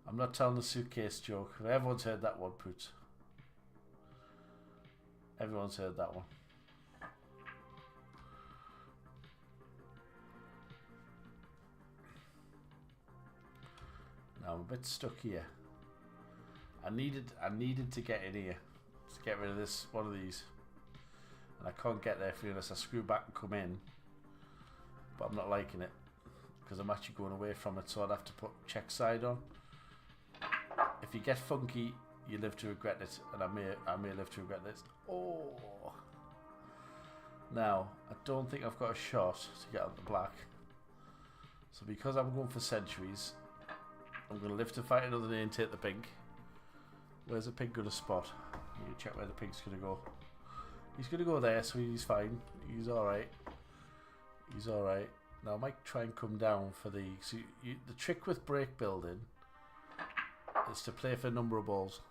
I'm not telling the suitcase joke. Everyone's heard that one, Poots. Everyone's heard that one. Now I'm a bit stuck here. I needed to get in here to get rid of this one of these, and I can't get there unless I screw back and come in. But I'm not liking it, because I'm actually going away from it, so I'd have to put check side on. If you get funky, you live to regret it, and I may live to regret this. Oh, now I don't think I've got a shot to get out the black, so because I'm going for centuries, I'm going to live to fight another day and take the pink. Where's the pink going to spot? You check where the pink's going to go. He's going to go there, so he's fine. He's alright. He's alright. Now I might try and come down for the... So the trick with break building is to play for a number of balls.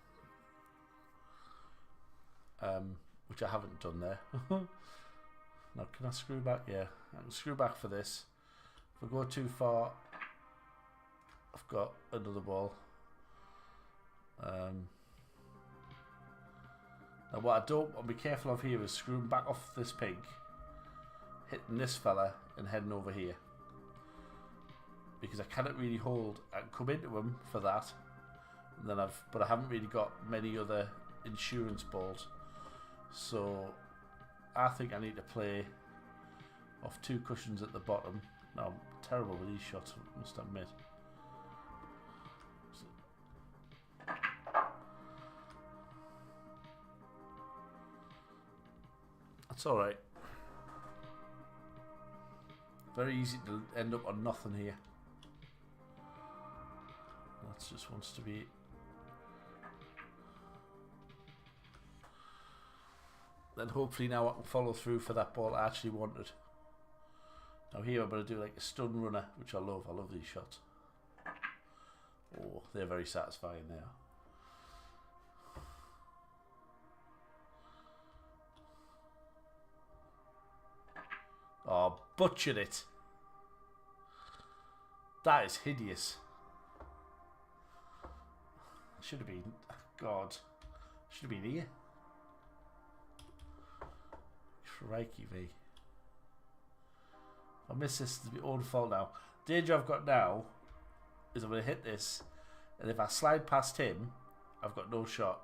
Which I haven't done there. Now can I screw back? Yeah, I can screw back for this. If I go too far, I've got another ball. Now what I don't want to be careful of here is screwing back off this pig, hitting this fella and heading over here. Because I cannot really hold, I can come into him for that, and then but I haven't really got many other insurance balls. So I think I need to play off 2 cushions at the bottom. Now I'm terrible with these shots, I must admit. That's alright. Very easy to end up on nothing here. That just wants to be... Then hopefully now I can follow through for that ball I actually wanted. Now here I'm going to do like a stun runner, which I love. I love these shots. Oh, they're very satisfying now. Oh, butchered it. That is hideous. Should have been... God. Should have been here. Crikey me. I miss this, it's my own fault now. Danger I've got now is I'm going to hit this, and if I slide past him, I've got no shot.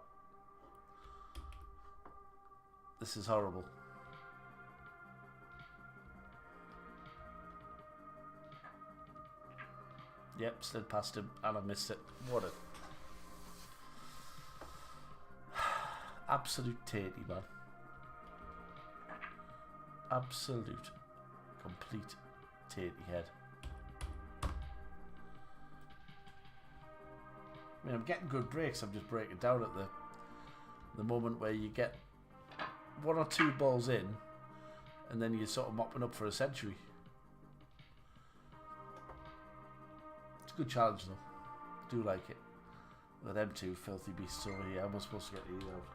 This is horrible. Yep, slid past him and I missed it. What a absolute tatey, man. Absolute, complete tatey head. I mean, I'm getting good breaks. I'm just breaking down at the moment where you get 1 or 2 balls in, and then you're sort of mopping up for a century. It's a good challenge, though. Do like it. With them 2 filthy beasts over here, how am I supposed to get these out?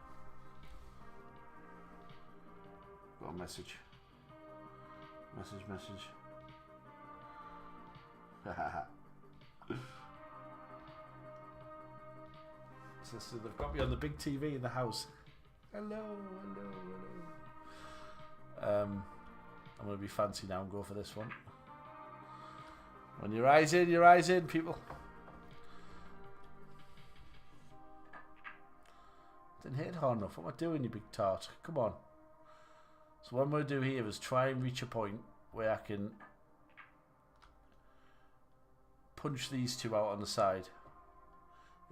Got a message. Message. So they've got me on the big TV in the house. Hello. I'm going to be fancy now and go for this one. When your eyes in, people. Didn't hit it hard enough. What am I doing, you big tart? Come on. So what I'm going to do here is try and reach a point where I can punch these 2 out on the side.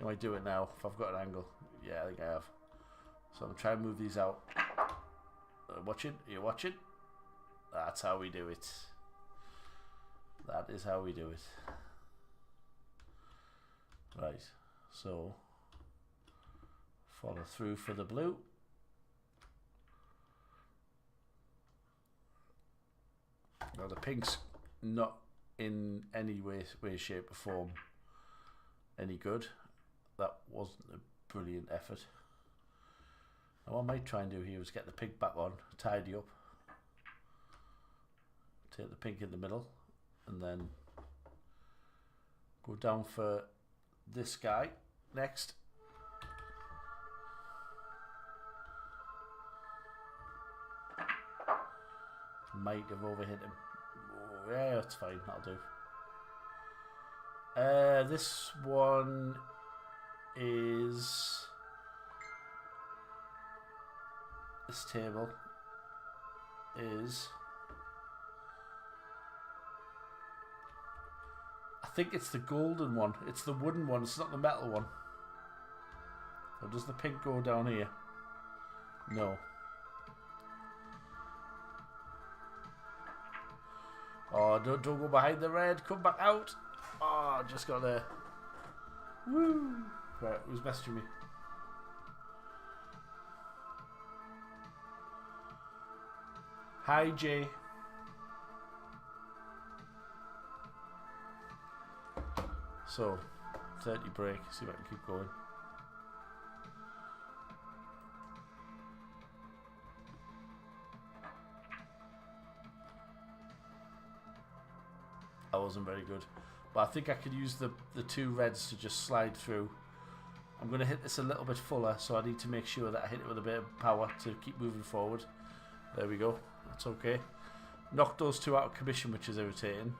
I do it now if I've got an angle. Yeah, I think I have. So I'm trying to move these out. Watching? Are you watching? That's how we do it. That is how we do it. Right. So follow through for the blue. Now the pink's not in any way, shape or form any good. That wasn't a brilliant effort. Now what I might try and do here is get the pink back on, tidy up, take the pink in the middle, and then go down for this guy next. Might have overhit him. Oh, yeah, that's fine, that'll do. This one is... This table is... I think it's the golden one. It's the wooden one, it's not the metal one. Or does the pink go down here? No. Oh, don't go behind the red. Come back out. Oh, just got there. Woo. Right, who's messaging me? Hi, Jay. So 30 break, see if I can keep going. That wasn't very good, but I think I could use the two reds to just slide through. I'm going to hit this a little bit fuller, so I need to make sure that I hit it with a bit of power to keep moving forward. There we go, that's okay. Knocked those two out of commission, which is irritating.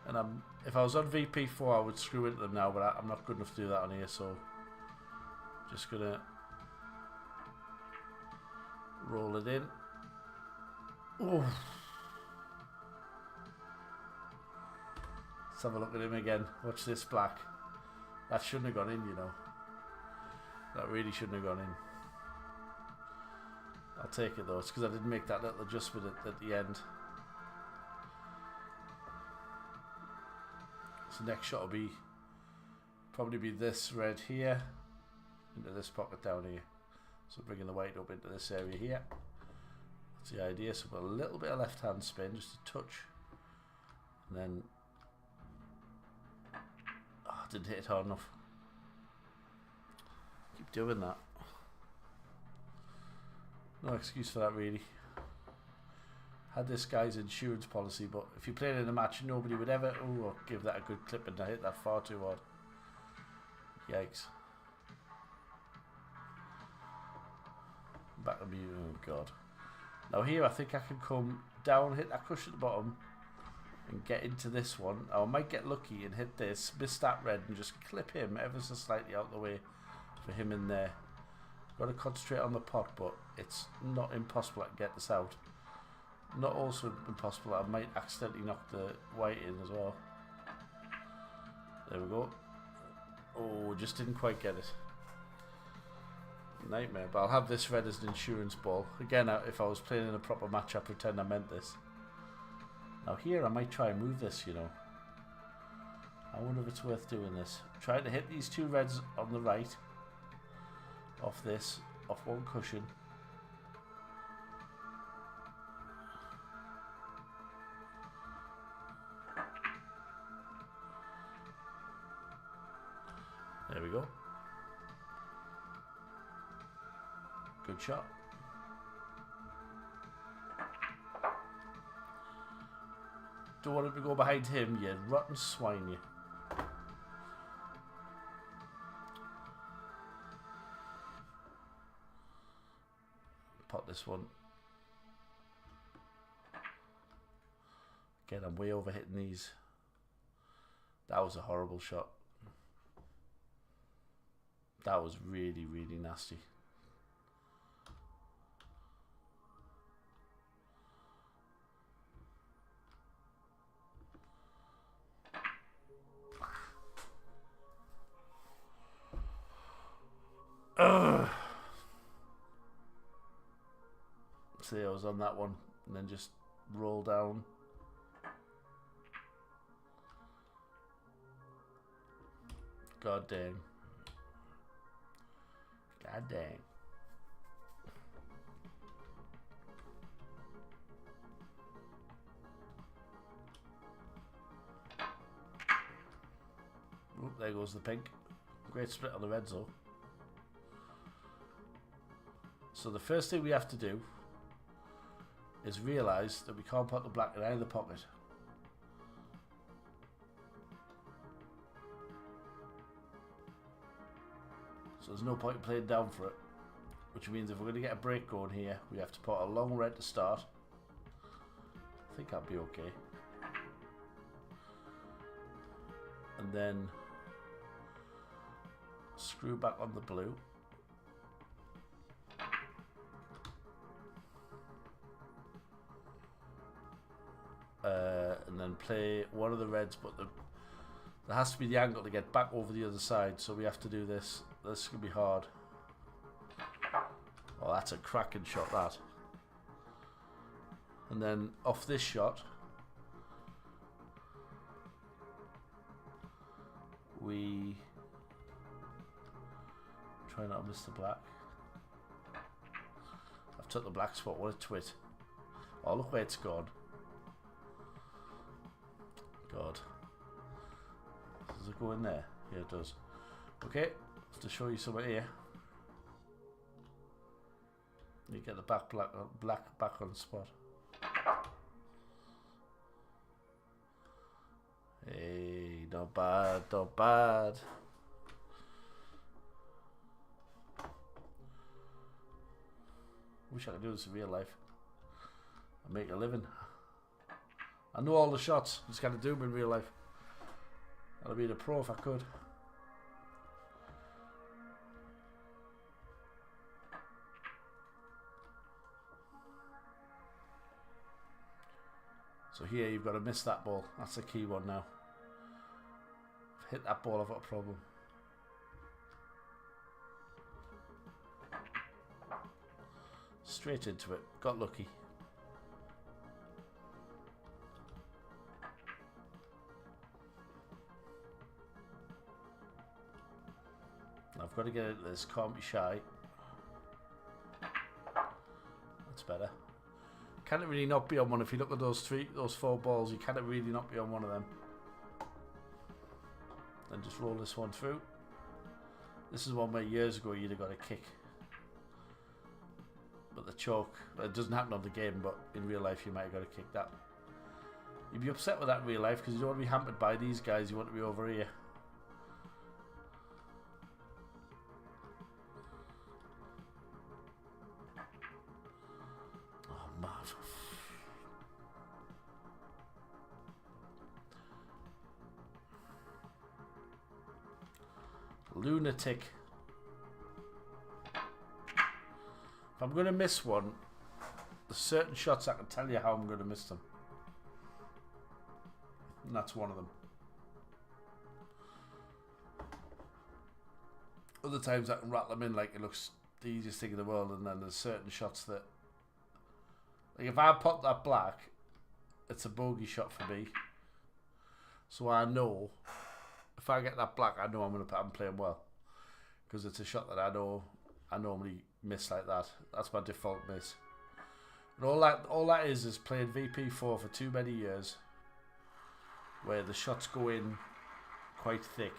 And if I was on VP4 I would screw into them now, but I'm not good enough to do that on here, so just going to roll it in. Ooh. Let's have a look at him again. Watch this black. That shouldn't have gone in, you know. That really shouldn't have gone in. I'll take it though. It's because I didn't make that little adjustment at the end. So next shot will probably be this red here into this pocket down here. So bringing the white up into this area here. That's the idea. So put a little bit of left hand spin, just a touch, and then didn't hit it hard enough. Keep doing that. No excuse for that really. Had this guy's insurance policy, but if you're playing in a match nobody would ever give that a good clip and I hit that far too hard. Yikes. Back to me, oh god. Now here I think I can come down, hit that cushion at the bottom and get into this one. I might get lucky and hit this, miss that red and just clip him ever so slightly out of the way for him in there. Got to concentrate on the pot, but it's not impossible I can get this out. Not also impossible I might accidentally knock the white in as well. There we go. Oh, just didn't quite get it. Nightmare, but I'll have this red as an insurance ball. Again, if I was playing in a proper match I'd pretend I meant this. Now here I might try and move this, you know. I wonder if it's worth doing this. Trying to hit these two reds on the right. Off this, off one cushion. There we go. Good shot. Don't want him to go behind him, you rotten swine, you. Pot this one. Again, I'm way over hitting these. That was a horrible shot. That was really, really nasty. Ugh. See, I was on that one and then just roll down. God dang. God dang. Oop, there goes the pink. Great split on the reds though. So the first thing we have to do is realise that we can't put the black in either pocket. So there's no point in playing down for it. Which means if we're going to get a break going here, we have to put a long red to start. I think that'll be okay. And then screw back on the blue. And then play one of the reds, but there has to be the angle to get back over the other side, so we have to do this. This is going to be hard. Oh, that's a cracking shot, that. And then off this shot, we try not to miss the black. I've took the black spot, what a twit. Oh, look where it's gone. God. This Does it go in there? Yeah, it does. Okay, to show you something here. You get the black back on the spot. Hey, not bad, not bad. Wish I could do this in real life and make a living. I know all the shots, just gotta do them in real life. I'd be the pro if I could. So here you've got to miss that ball. That's the key one now. If I hit that ball, I've got a problem. Straight into it. Got lucky. I've got to get into this. Can't be shy. That's better. Can it really not be on one? If you look at those four balls, you can't really not be on one of them. Then just roll this one through. This is one where years ago you'd have got a kick. But the choke, it doesn't happen on the game, but in real life you might have got a kick that. You'd be upset with that in real life because you don't want to be hampered by these guys, you want to be over here. Lunatic. If I'm going to miss one, there's certain shots I can tell you how I'm going to miss them. And that's one of them. Other times I can rattle them in like it looks the easiest thing in the world, and then there's certain shots that, like if I pop that black, it's a bogey shot for me. So I know if I get that black, I know I'm playing well, because it's a shot that I know I normally miss like that. That's my default miss. And all that is playing VP4 for too many years, where the shots go in quite thick,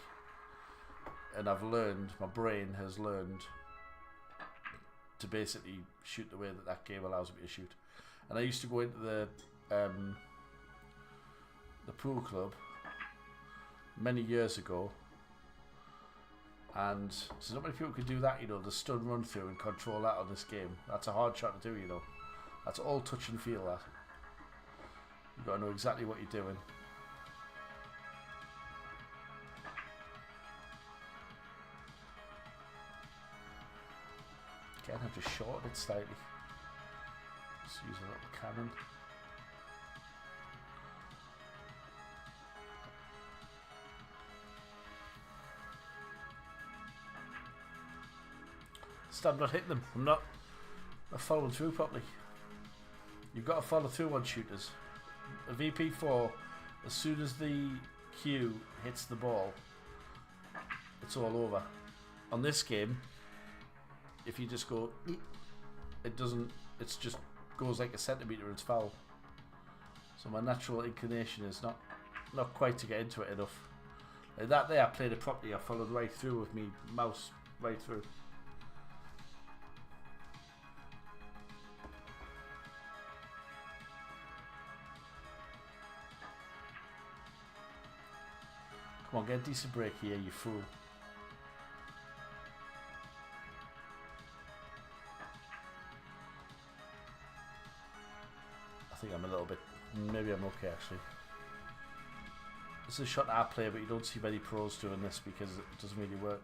and I've learned, my brain has learned to basically shoot the way that game allows me to shoot. And I used to go into the pool club many years ago, and so not many people could do that, you know, the stun run through and control that on this game. That's a hard shot to do, you know. That's all touch and feel, that. You've got to know exactly what you're doing. Again, I've just shorted it slightly. Just use a little cannon. I'm not hitting them. I'm not following through properly. You've got to follow through on shooters. A VP4, as soon as the cue hits the ball, it's all over. On this game, if you just go, it doesn't. It's just goes like a centimetre and it's foul. So my natural inclination is not quite to get into it enough. Like that there, I played it properly. I followed right through with me mouse right through. Come on, get a decent break here, you fool. I think I'm a little bit... Maybe I'm okay, actually. This is a shot I play, but you don't see many pros doing this because it doesn't really work.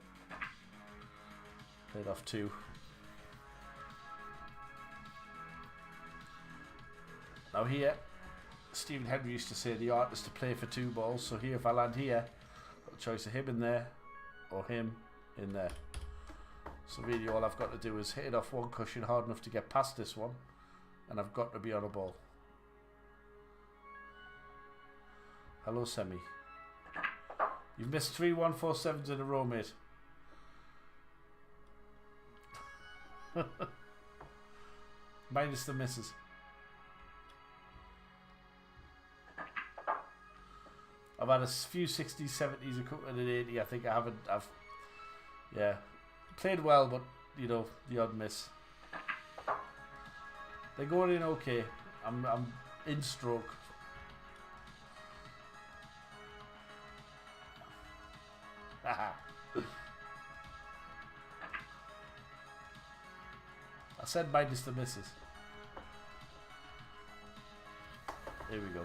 Played off two. Now here, Stephen Henry used to say the art is to play for two balls. So here, if I land here, got a choice of him in there or him in there. So really all I've got to do is hit it off one cushion hard enough to get past this one, and I've got to be on a ball. Hello, Semi. You've missed 3 147s in a row, mate. Minus the misses. I've had a few 60s, 70s, a couple of an 80. I think I haven't. Yeah, played well, but you know, the odd miss. They're going in okay. I'm in stroke. I said minus the misses. Here we go.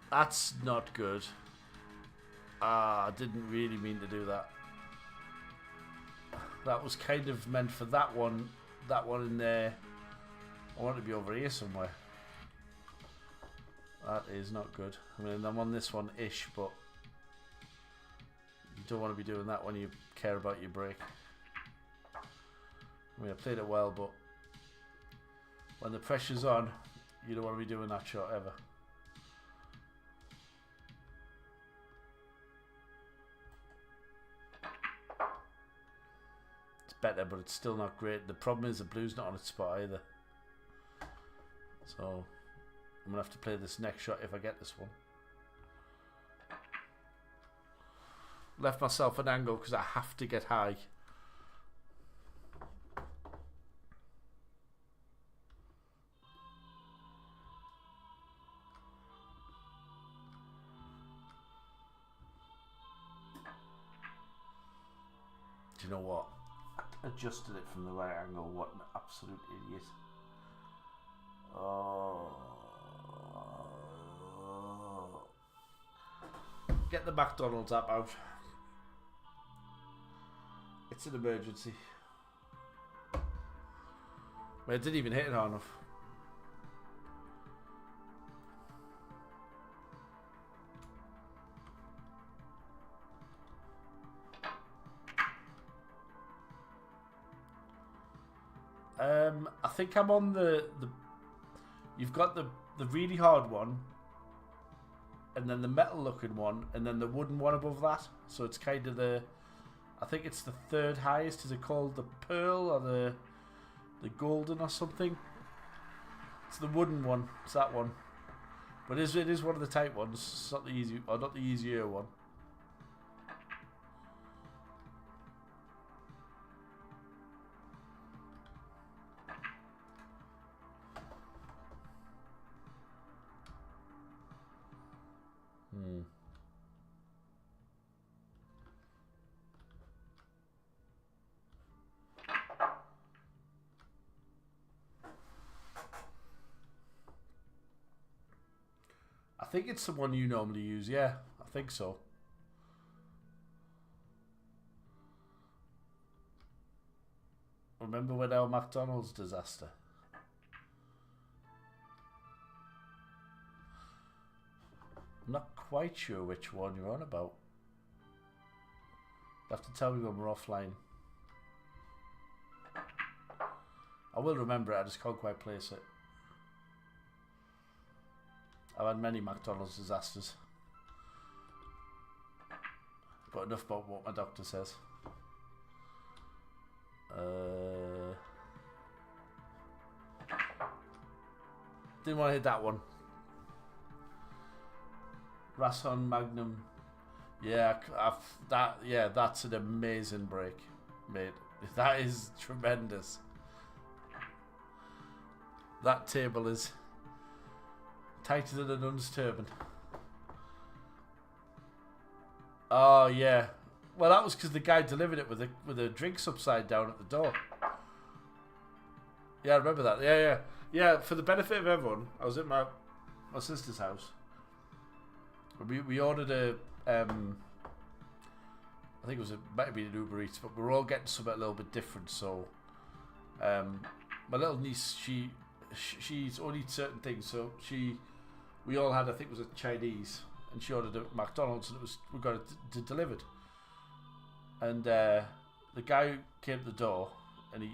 That's not good. I didn't really mean to do that. That was kind of meant for that one in there. I want to be over here somewhere. That is not good. I mean, I'm on this one-ish, but you don't want to be doing that when you care about your break. I mean, I played it well, but when the pressure's on, you don't want to be doing that shot ever. It's better, but it's still not great. The problem is the blue's not on its spot either. So I'm going to have to play this next shot if I get this one. Left myself an angle because I have to get high. Do you know what? I adjusted it from the right angle. What an absolute idiot. Oh. Get the McDonald's app out. It's an emergency. Well, it didn't even hit it hard enough. I think I'm on the you've got the really hard one, and then the metal looking one, and then the wooden one above that. So it's kind of the, I think it's the third highest. Is it called the pearl or the golden or something? It's the wooden one. It's that one. But it is one of the tight ones. It's not the easy, or not the easier one. I think it's the one you normally use, yeah. I think so. Remember when our McDonald's disaster? I'm not quite sure which one you're on about. You'll have to tell me when we're offline. I will remember it, I just can't quite place it. I've had many McDonald's disasters. But enough about what my doctor says. Didn't want to hit that one. Rason Magnum. Yeah, that's an amazing break, mate. That is tremendous. That table is tighter than a nun's turban. Oh yeah. Well, that was because the guy delivered it with the drinks upside down at the door. Yeah, I remember that. Yeah. For the benefit of everyone, I was at my sister's house. We ordered a I think it might have been an Uber Eats, but we were all getting something a little bit different. So, my little niece, she's only eats certain things, so we all had, I think it was a Chinese, and she ordered a McDonald's, and we got it delivered. And the guy came to the door, and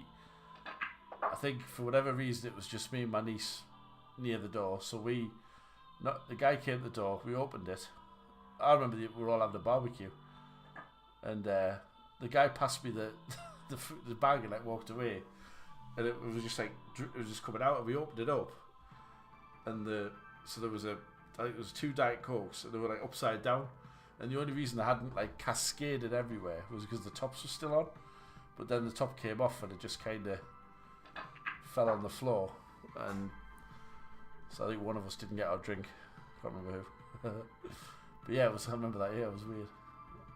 I think for whatever reason it was just me and my niece near the door. So the guy came to the door, we opened it. I remember we were all having a barbecue, and the guy passed me the bag and like walked away, and it was just like, it was just coming out, and we opened it up, and so there was I think it was 2 Diet Cokes, and they were like upside down. And the only reason they hadn't like cascaded everywhere was because the tops were still on. But then the top came off and it just kind of fell on the floor. And so I think one of us didn't get our drink. Can't remember who. But yeah, I remember that. Yeah, it was weird.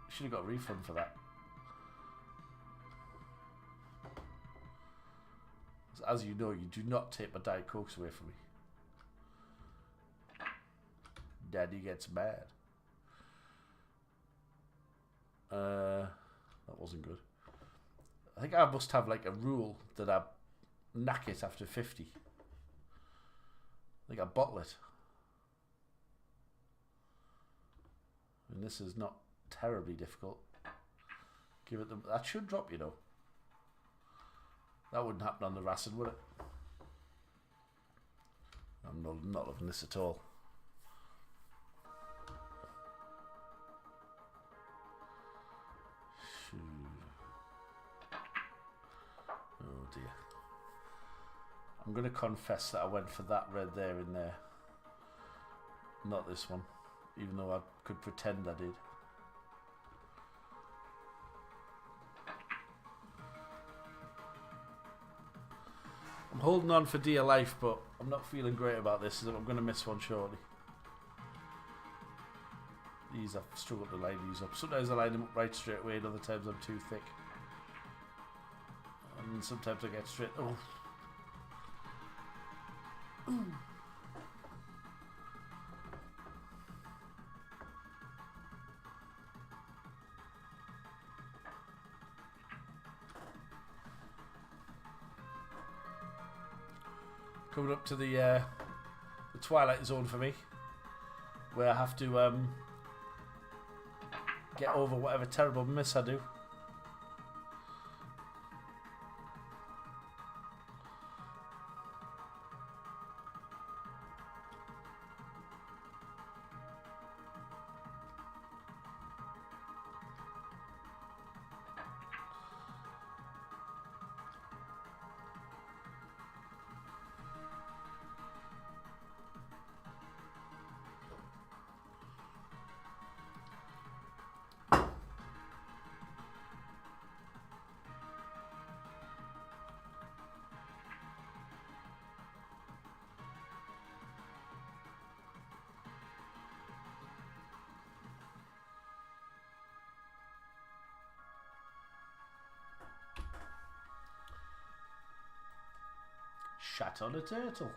Should have got a refund for that. As you know, you do not take my Diet Cokes away from me. Daddy gets mad. That wasn't good. I think I must have like a rule that I knack it after 50. I think I bottle it. And this is not terribly difficult. Give it the... That should drop, you know. That wouldn't happen on the Racing, would it? I'm not loving this at all. Oh dear. I'm going to confess that I went for that red there in there. Not this one. Even though I could pretend I did. I'm holding on for dear life, but I'm not feeling great about this. I'm going to miss one shortly. These I've struggled to line these up. Sometimes I line them up right straight away, and other times I'm too thick. And sometimes I get straight... Oh. Ooh. Coming up to the twilight zone for me, where I have to get over whatever terrible miss I do. Shat on a turtle.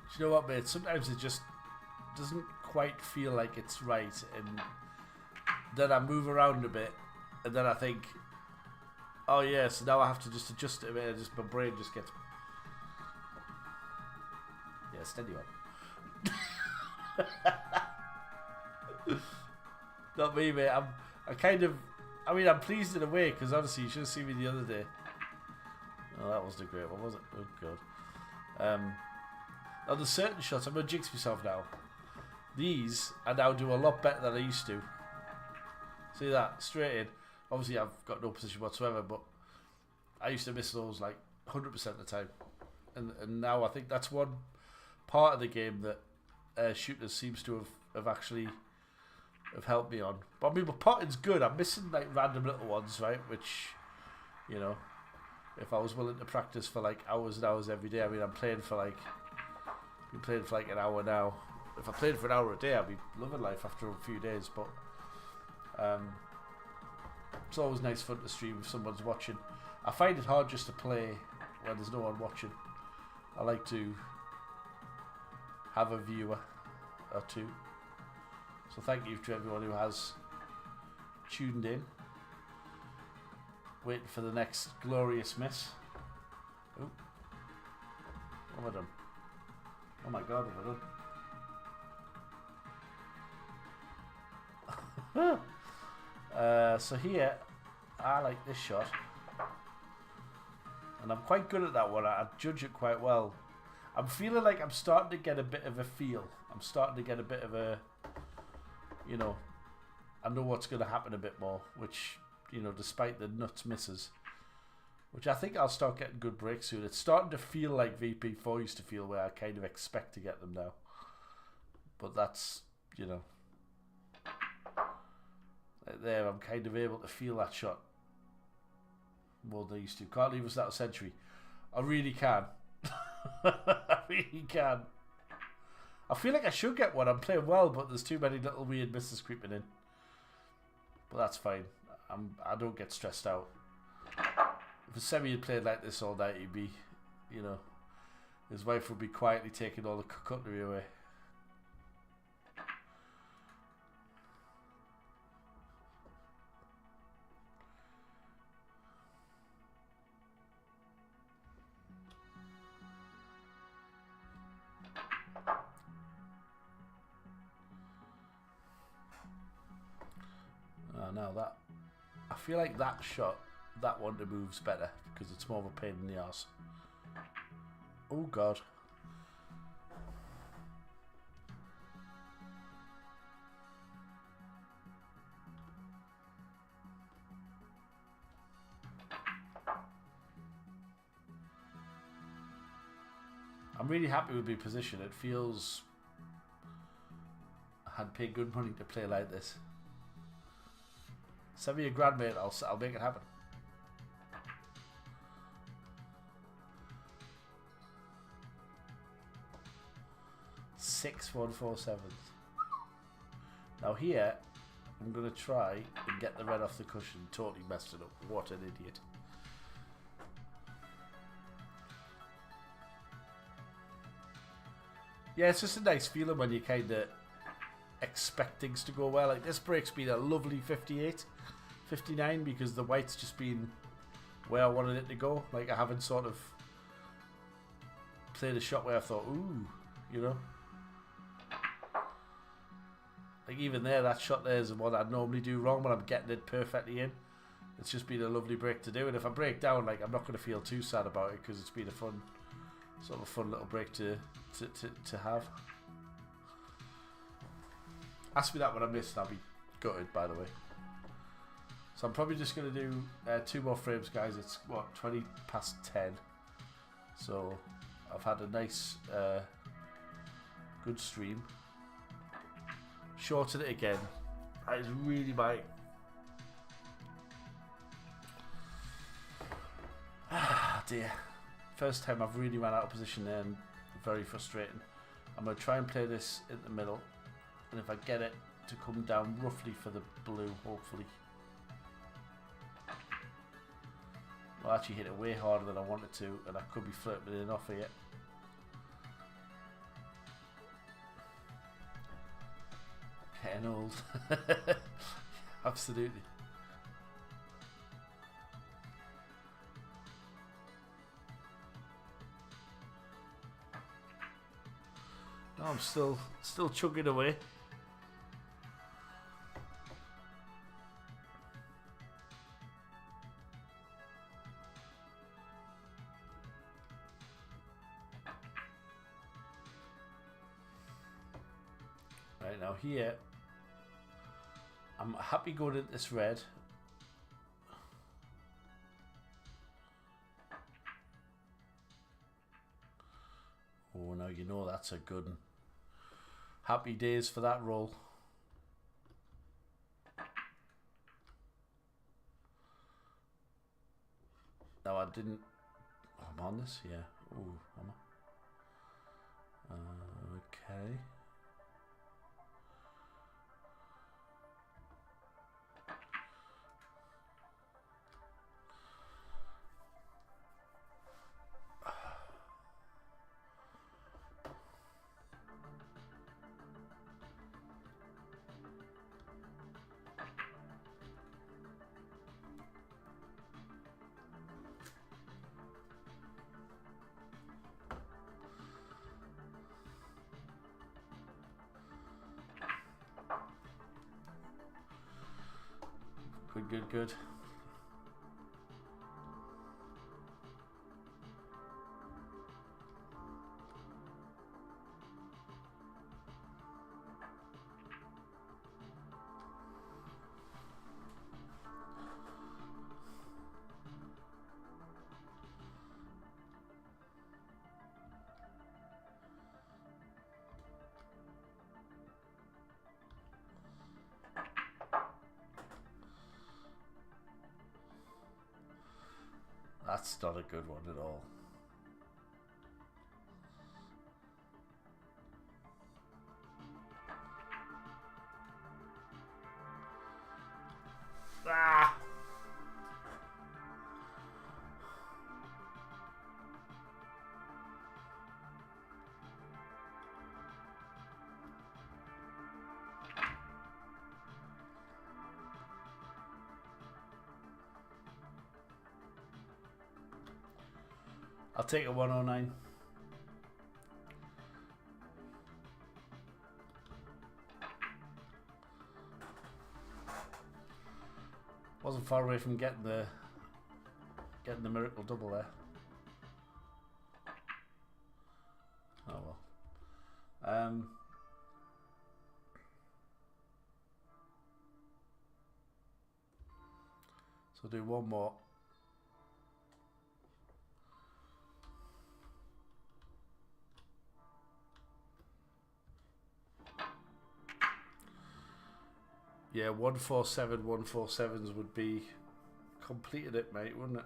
Do you know what, mate? Sometimes it just doesn't quite feel like it's right, and then I move around a bit, and then I think, oh yeah, so now I have to just adjust it a bit, and just my brain just gets... Yeah, steady on. Not me, mate. I'm pleased in a way, because honestly, you should have seen me the other day. Oh, that wasn't a great one, was it? Oh, God. On the certain shots, I'm going to jinx myself now. These, I now do a lot better than I used to. See that? Straight in. Obviously, I've got no position whatsoever, but I used to miss those like 100% of the time. And now I think that's one part of the game that shooters seems to have actually... have helped me on. But I mean, my potting's good. I'm missing like random little ones, right? Which, you know, if I was willing to practice for like hours and hours every day, I mean, I'm playing for like, been playing for like an hour now. If I played for an hour a day, I'd be loving life after a few days. But it's always nice fun to stream if someone's watching. I find it hard just to play when there's no one watching. I like to have a viewer or two. So thank you to everyone who has tuned in. Waiting for the next glorious miss. Oh, what have I done? Oh my God, what have I done? So here, I like this shot. And I'm quite good at that one. I judge it quite well. I'm feeling like I'm starting to get a bit of a feel. I'm starting to get a bit of a... You know, I know what's going to happen a bit more, which you know, despite the nuts misses, which I think I'll start getting good breaks soon. It's starting to feel like VP4 used to feel, where I kind of expect to get them now. But that's, you know, there I'm kind of able to feel that shot more than I used to. Can't leave us that a century. I really can. I really can. I feel like I should get one. I'm playing well, but there's too many little weird misses creeping in. But that's fine. I don't get stressed out. If a Semi had played like this all night, he'd be, you know, his wife would be quietly taking all the cutlery away. Now that, I feel like that shot, that one to move's better because it's more of a pain in the arse. Oh God. I'm really happy with my position. It feels I'd pay good money to play like this. Send me a grand, mate. I'll make it happen. Six 147s. Now here, I'm gonna try and get the red off the cushion. Totally messed it up. What an idiot. Yeah, it's just a nice feeling when you kind of expect things to go well. Like this break's been a lovely 58, 59 because the white's just been where I wanted it to go. Like I haven't sort of played a shot where I thought, ooh, you know. Like even there, that shot there is the one I'd normally do wrong, but I'm getting it perfectly in. It's just been a lovely break to do, and if I break down, like I'm not going to feel too sad about it because it's been a fun, sort of a fun little break to have. Ask me that when I miss and I'll be gutted, by the way. So I'm probably just going to do 2 more frames, guys. It's, what, 20 past 10. So I've had a nice, good stream. Shorten it again. That is really my... Ah, dear. First time I've really ran out of position there and very frustrating. I'm going to try and play this in the middle. And if I get it to come down roughly for the blue, hopefully. I'll actually hit it way harder than I wanted to, and I could be flirting it off here. Getting old. Absolutely. No, I'm still chugging away. Right now here, I'm happy going into this red. Oh, now you know that's a good one. Happy days for that roll. No, I didn't. Oh, I'm on this, yeah. Ooh, am I? Okay. Good. That's not a good one at all. Ah! I'll take a 109. Wasn't far away from getting the miracle double there. Oh well. So do one more. Yeah, 147 147s would be completed it, mate, wouldn't it?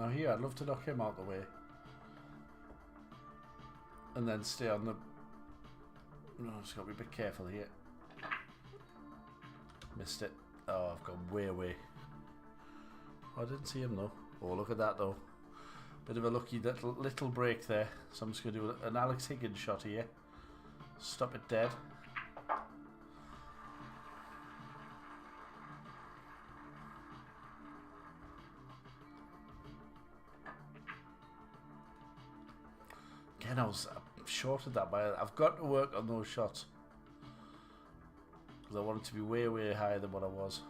Now here, I'd love to knock him out the way. And then stay on the... No, just got to be a bit careful here. Missed it. Oh, I've gone way away. Oh, I didn't see him though. Oh, look at that though. Bit of a lucky little break there. So I'm just going to do an Alex Higgins shot here. Stop it dead. Again, I was short of that, but I've got to work on those shots. Because I want it to be way, way higher than what I was.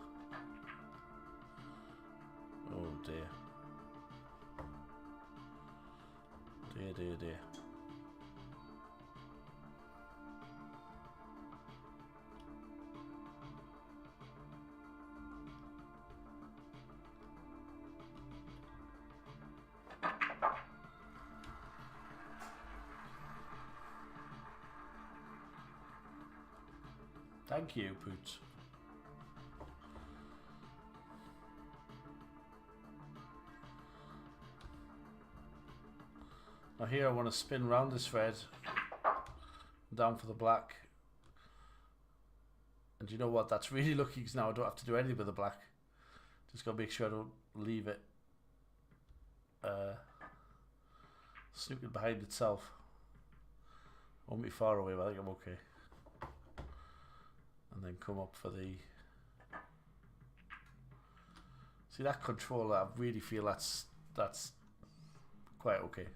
Oh dear. Dear, dear, dear. Thank you, Poots. Now here I want to spin round this thread down for the black. And you know what? That's really lucky because now I don't have to do anything with the black. Just got to make sure I don't leave it snooping behind itself. Won't be far away, but I think I'm okay. And then come up for the... See that control, I really feel that's quite okay.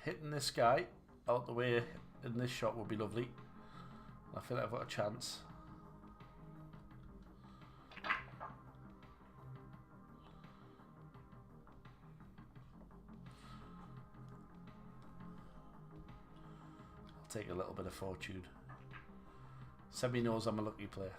Hitting this guy out the way in this shot would be lovely. I feel like I've got a chance. Take a little bit of fortune. Semi knows I'm a lucky player.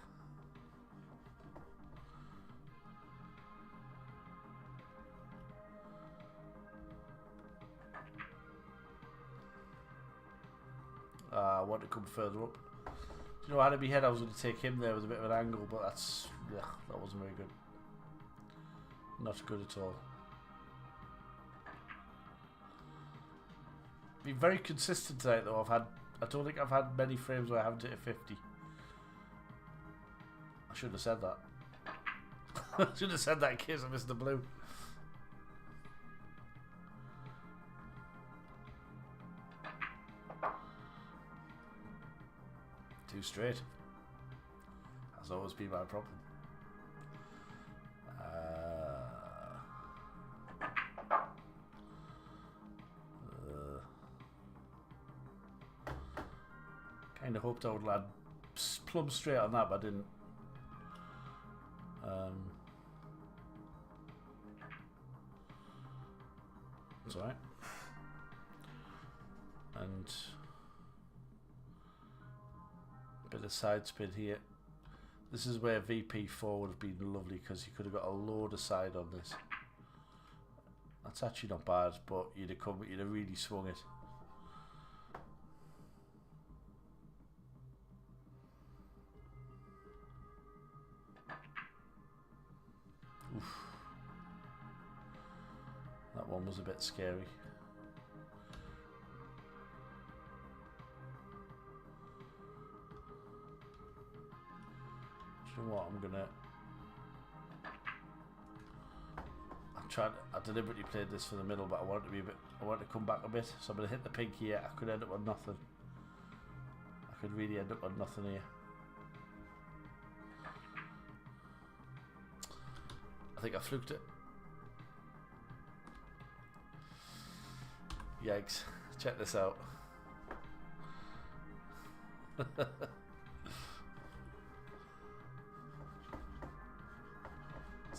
I want to come further up. Do you know, out of my head I was going to take him there with a bit of an angle, but that's, yeah, that wasn't very good. Not good at all. Been very consistent tonight though. I don't think I've had many frames where I haven't hit a 50. I shouldn't have said that. I should have said that in case I missed the blue. Too straight. That's always been my problem. Kind of hoped I would land plumb straight on that, but I didn't. It's alright. And a bit of side spin here. This is where VP4 would have been lovely because you could have got a load of side on this. That's actually not bad, but you'd have really swung it. Oof. That one was a bit scary. Do you know what? I deliberately played this for the middle, but I want to come back a bit, so I'm gonna hit the pink here. I could end up on nothing. I could really end up on nothing here. I think I fluked it. Yikes. Check this out. That's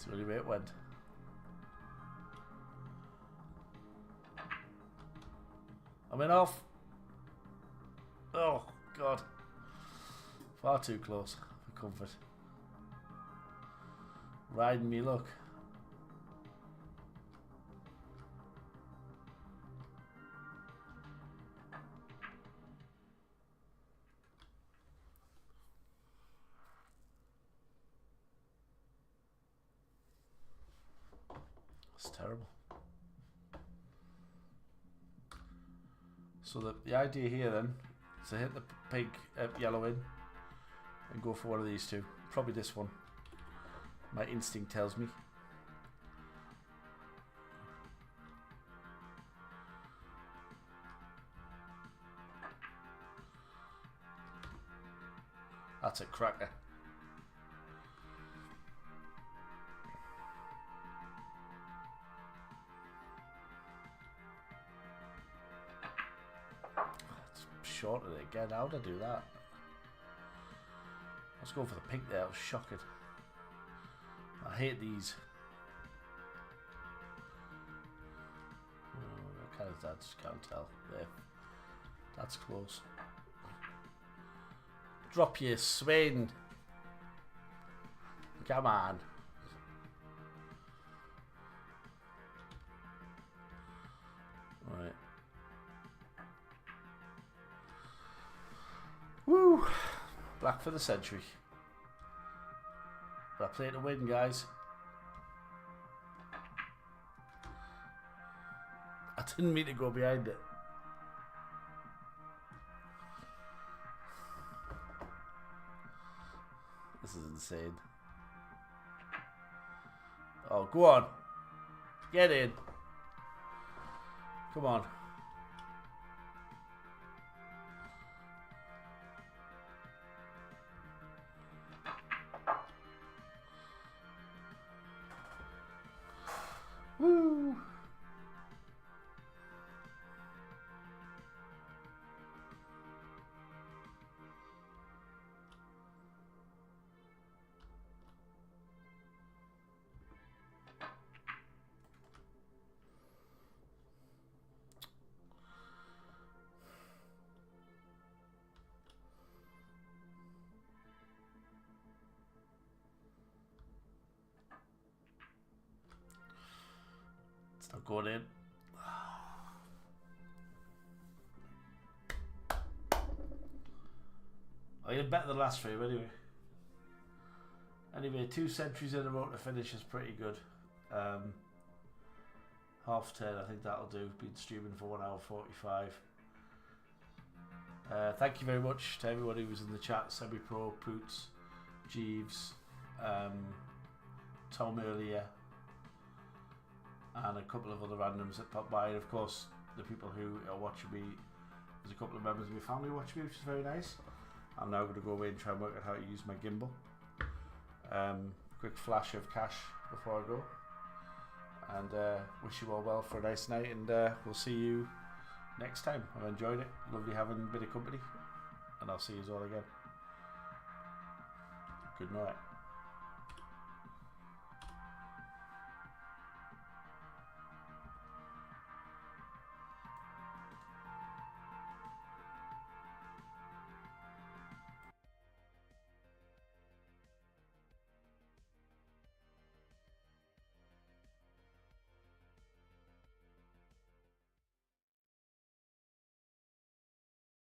really where it went. I'm in off. Oh, God. Far too close for comfort. Riding me luck. It's terrible. So the idea here then is to hit the pink yellow in and go for one of these two. Probably this one. My instinct tells me. That's a cracker. Shorted it again. How'd I do that? Let's go for the pink there. I was shocking. I hate these. Oh, I just can't tell. There. That's close. Drop your swing. Come on. Right. Woo! Black for the century. But I play to win, guys. I didn't mean to go behind it. This is insane. Oh, go on. Get in. Come on. Woo! It's not going in. I did better than the last frame anyway. Anyway, 2 centuries in a row to finish is pretty good. 10:30, I think that'll do. Been streaming for 1 hour 45. Thank you very much to everyone who was in the chat. Semi-Pro, Poots, Jeeves, Tom earlier, and a couple of other randoms that popped by. And of course, the people who are watching me, there's a couple of members of my family watching me, which is very nice. I'm now going to go away and try and work out how to use my gimbal. Quick flash of cash before I go. And wish you all well for a nice night, and we'll see you next time. I've enjoyed it. Lovely having a bit of company. And I'll see you all again. Good night.